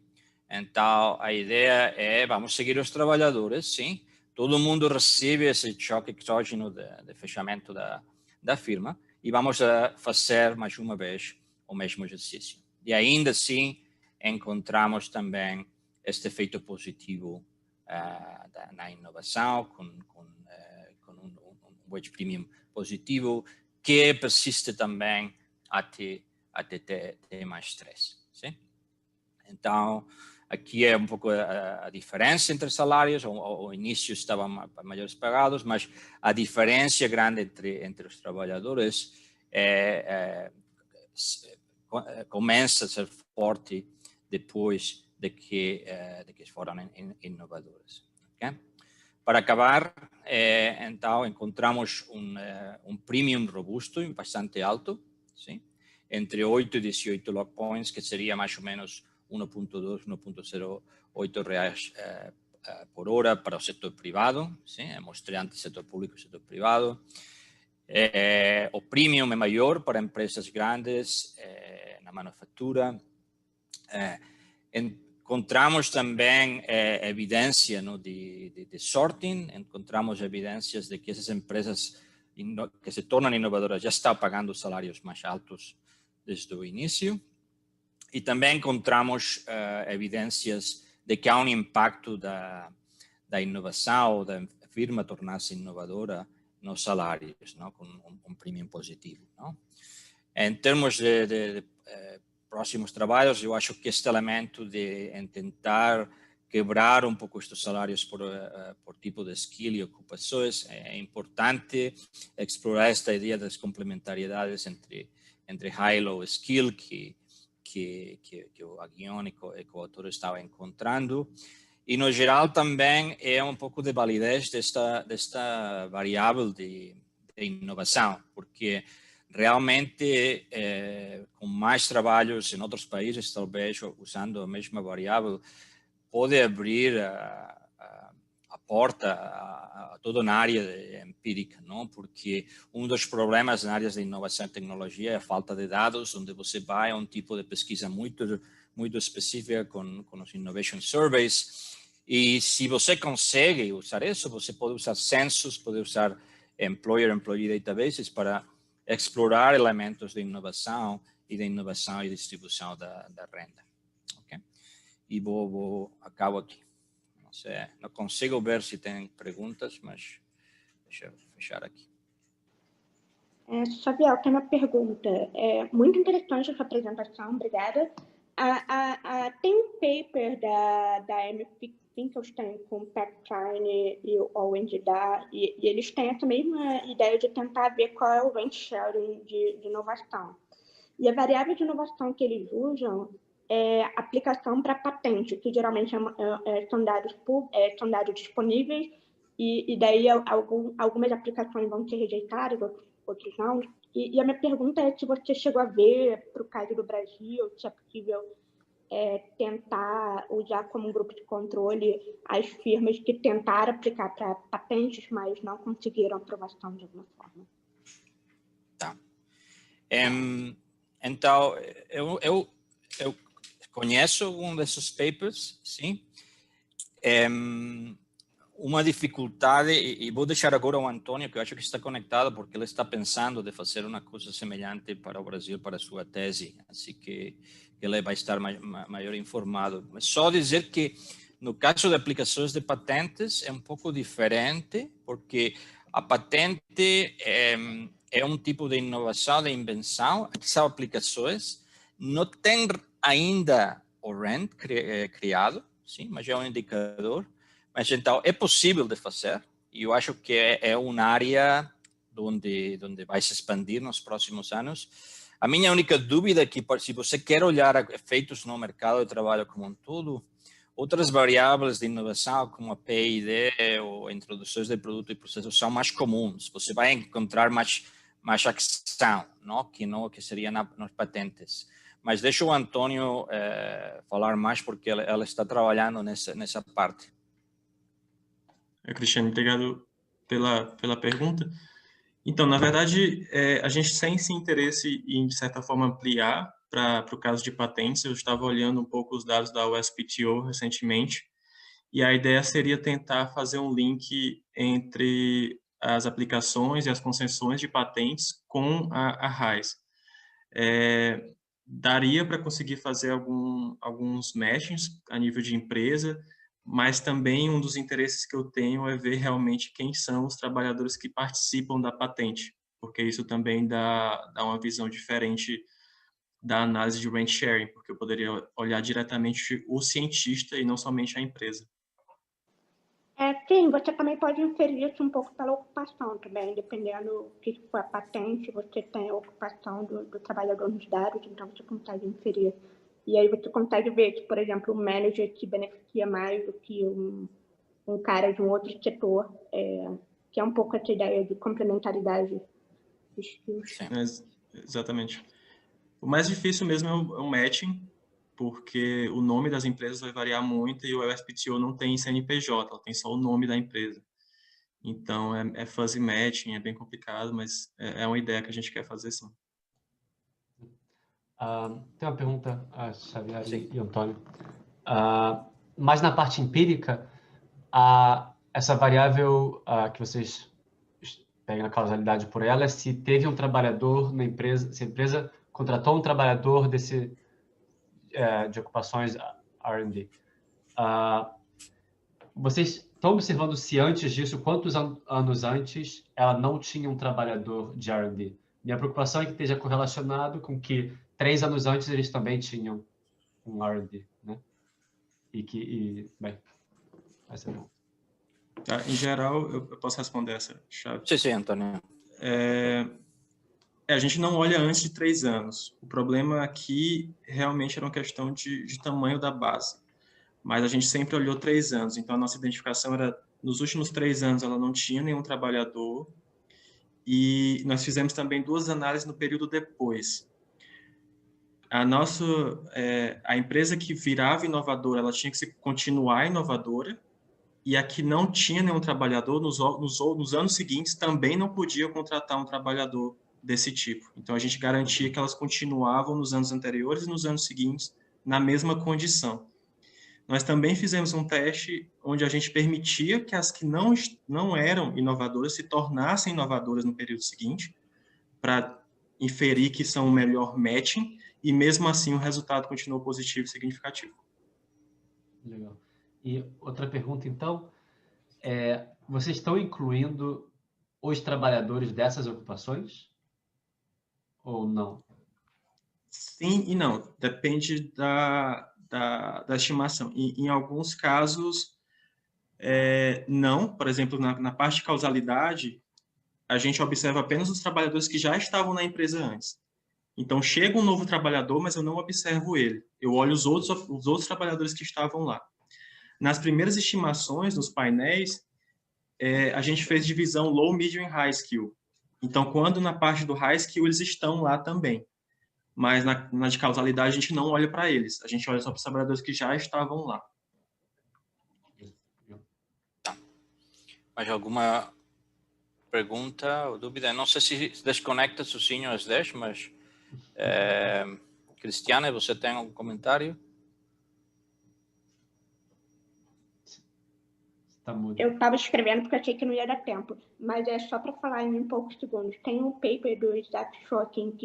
Então, a ideia é, vamos seguir os trabalhadores, sim? Todo mundo recebe esse choque exógeno de fechamento da firma e vamos fazer mais uma vez o mesmo exercício. E ainda assim, encontramos também este efeito positivo na inovação, com um wage premium positivo, que persiste também até T mais 3. Sim? Então, aqui é um pouco a diferença entre salários. Ao início estavam maiores pagados, mas a diferença grande entre os trabalhadores começa a ser forte depois de que foram inovadores. Okay? Para acabar, então, encontramos um premium robusto, bastante alto, sim? Entre 8 e 18 log points, que seria mais ou menos 1.2, 1.08 reais por hora para o setor privado, sim? Mostrei antes setor público e setor privado. O premium é maior para empresas grandes na manufatura. Encontramos também evidência de sorting, encontramos evidências de que essas empresas que se tornam inovadoras já estão pagando salários mais altos desde o início. E também encontramos evidências de que há um impacto da inovação, da firma tornar-se inovadora nos salários, não? Com um premium positivo. Não? Em termos de próximos trabalhos, eu acho que este elemento de tentar quebrar um pouco estes salários por tipo de skill e ocupações, é importante explorar esta ideia das complementariedades entre high e low skill que o Aguion e o autor estava encontrando. E, no geral, também é um pouco de validez desta variável de inovação, porque realmente, com mais trabalhos em outros países, talvez usando a mesma variável, pode abrir a porta a toda uma área empírica, não? Porque um dos problemas nas áreas de inovação e tecnologia é a falta de dados, onde você vai a um tipo de pesquisa muito específica com os Innovation Surveys. E se você consegue usar isso, você pode usar censos, pode usar Employer-Employee Databases para explorar elementos de inovação e distribuição da renda. Okay? E acabo aqui. Não sei, não consigo ver se tem perguntas, mas deixa eu fechar aqui.
Xavier, tem uma pergunta. É muito interessante essa apresentação, obrigada. Tem um paper da M. Finkelstein com o Pat Klein e o Owen Didar, e eles têm essa mesma ideia de tentar ver qual é o rent sharing de inovação. E a variável de inovação que eles usam é aplicação para patente, que geralmente são dados disponíveis, e daí algumas aplicações vão ser rejeitadas, outros não. E a minha pergunta é se você chegou a ver, para o caso do Brasil, se é possível tentar usar como um grupo de controle as firmas que tentaram aplicar para patentes, mas não conseguiram aprovação de alguma forma.
Tá. Então, eu conheço um desses papers, sim. Uma dificuldade, e vou deixar agora o Antônio, que eu acho que está conectado, porque ele está pensando de fazer uma coisa semelhante para o Brasil, para a sua tese, assim que ele vai estar maior informado. Mas só dizer que, no caso de aplicações de patentes, é um pouco diferente, porque a patente é um tipo de inovação, de invenção, que são aplicações, não tem ainda o RAND criado, sim, mas é um indicador. Mas então é possível de fazer, e eu acho que é uma área onde vai se expandir nos próximos anos. A minha única dúvida é que, se você quer olhar efeitos no mercado de trabalho como um todo, outras variáveis de inovação, como a P&D ou introduções de produto e processo, são mais comuns. Você vai encontrar mais ação, não? Que seria nas patentes. Mas deixa o Antônio falar mais, porque ela está trabalhando nessa parte.
Cristiano, obrigado pela pergunta. Então, na verdade, a gente tem esse interesse em, de certa forma, ampliar para o caso de patentes. Eu estava olhando um pouco os dados da USPTO recentemente, e a ideia seria tentar fazer um link entre as aplicações e as concessões de patentes com a RAIS. Daria para conseguir fazer alguns matchings a nível de empresa, mas também um dos interesses que eu tenho é ver realmente quem são os trabalhadores que participam da patente, porque isso também dá uma visão diferente da análise de rent sharing, porque eu poderia olhar diretamente o cientista e não somente a empresa.
Sim, você também pode inferir isso um pouco pela ocupação também, dependendo do que for a patente, você tem a ocupação do trabalhador nos dados, então você consegue inferir. E aí você consegue ver que, por exemplo, o manager se beneficia mais do que um cara de um outro setor, que é um pouco essa ideia de complementaridade dos skills.
Exatamente. O mais difícil mesmo é o matching, porque o nome das empresas vai variar muito e o USPTO não tem CNPJ, ela tem só o nome da empresa. Então, é fuzzy matching, é bem complicado, mas é uma ideia que a gente quer fazer, sim.
Tem uma pergunta, Xavier e Antônio. Mas na parte empírica, essa variável que vocês pegam a causalidade por ela é se teve um trabalhador na empresa, se a empresa contratou um trabalhador de ocupações R&D. Vocês estão observando se antes disso, quantos anos antes, ela não tinha um trabalhador de R&D? Minha preocupação é que esteja correlacionado com que 3 anos antes eles também tinham um R&D, né? Bem, essa é bom.
Tá, em geral, eu posso responder essa chave.
Sim, Antônio.
A gente não olha antes de 3 anos. O problema aqui realmente era uma questão de tamanho da base. Mas a gente sempre olhou 3 anos. Então, a nossa identificação era, nos últimos 3 anos, ela não tinha nenhum trabalhador. E nós fizemos também 2 análises no período depois. A empresa que virava inovadora, ela tinha que continuar inovadora. E a que não tinha nenhum trabalhador, nos anos seguintes, também não podia contratar um trabalhador desse tipo. Então, a gente garantia que elas continuavam nos anos anteriores e nos anos seguintes na mesma condição. Nós também fizemos um teste onde a gente permitia que as que não eram inovadoras se tornassem inovadoras no período seguinte, para inferir que são o melhor matching, e mesmo assim o resultado continuou positivo e significativo.
Legal. E outra pergunta, então, vocês estão incluindo os trabalhadores dessas ocupações ou não?
Sim e não. Depende da estimação. Em alguns casos, não. Por exemplo, na parte de causalidade, a gente observa apenas os trabalhadores que já estavam na empresa antes. Então, chega um novo trabalhador, mas eu não observo ele. Eu olho os outros trabalhadores que estavam lá. Nas primeiras estimações, nos painéis, a gente fez divisão low, medium e high skill. Então, quando na parte do high skill, eles estão lá também. Mas na de causalidade, a gente não olha para eles. A gente olha só para os trabalhadores que já estavam lá.
Mais alguma pergunta ou dúvida? Não sei se desconecta sozinho às 10, mas... Cristiane, você tem algum comentário?
Eu estava escrevendo porque achei que não ia dar tempo, mas é só para falar em poucos segundos. Tem um paper do Isaac Shocking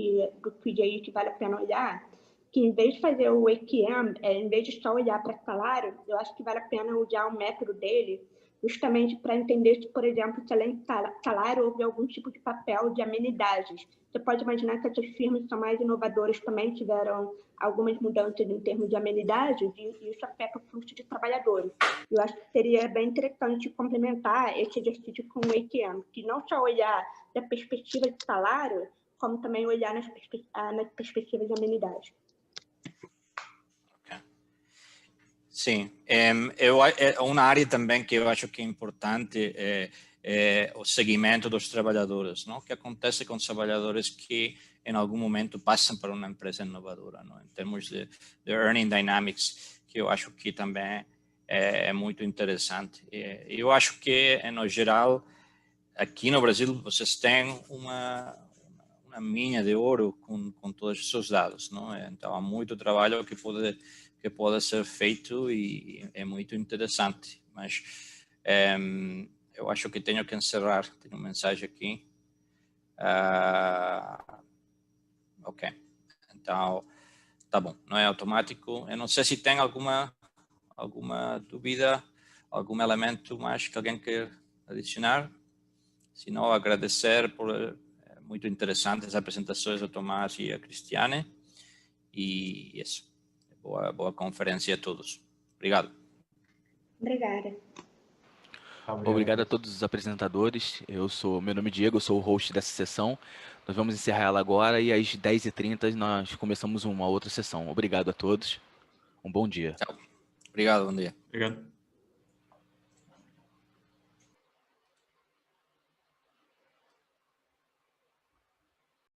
do QJI que vale a pena olhar, que em vez de fazer o EQM, em vez de só olhar para salário, eu acho que vale a pena usar o método dele justamente para entender se, por exemplo, se além de salário houve algum tipo de papel de amenidades. Você pode imaginar que essas firmas que são mais inovadoras também tiveram algumas mudanças em termos de amenidades e isso afeta o fluxo de trabalhadores. Eu acho que seria bem interessante complementar esse exercício com o EQM, que não só olhar da perspectiva de salário, como também olhar nas perspectivas de amenidades.
Sim, é uma área também que eu acho que é importante é o segmento dos trabalhadores, não? O que acontece com os trabalhadores que em algum momento passam para uma empresa inovadora, não? Em termos de earning dynamics, que eu acho que também é muito interessante. Eu acho que, no geral, aqui no Brasil, vocês têm uma mina de ouro com todos os seus dados, não? Então, há muito trabalho que pode ser feito e é muito interessante. Mas eu acho que tenho que encerrar. Tenho uma mensagem aqui. Ok. Então, tá bom. Não é automático. Eu não sei se tem alguma dúvida, algum elemento mais que alguém quer adicionar. Se não, agradecer por muito interessantes as apresentações do Tomás e a Cristiane. E isso. Boa conferência a todos. Obrigado.
Obrigada.
Obrigado a todos os apresentadores. Meu nome é Diego, eu sou o host dessa sessão. Nós vamos encerrar ela agora e às 10h30 nós começamos uma outra sessão. Obrigado a todos. Um bom dia.
Tchau. Obrigado, bom dia.
Obrigado.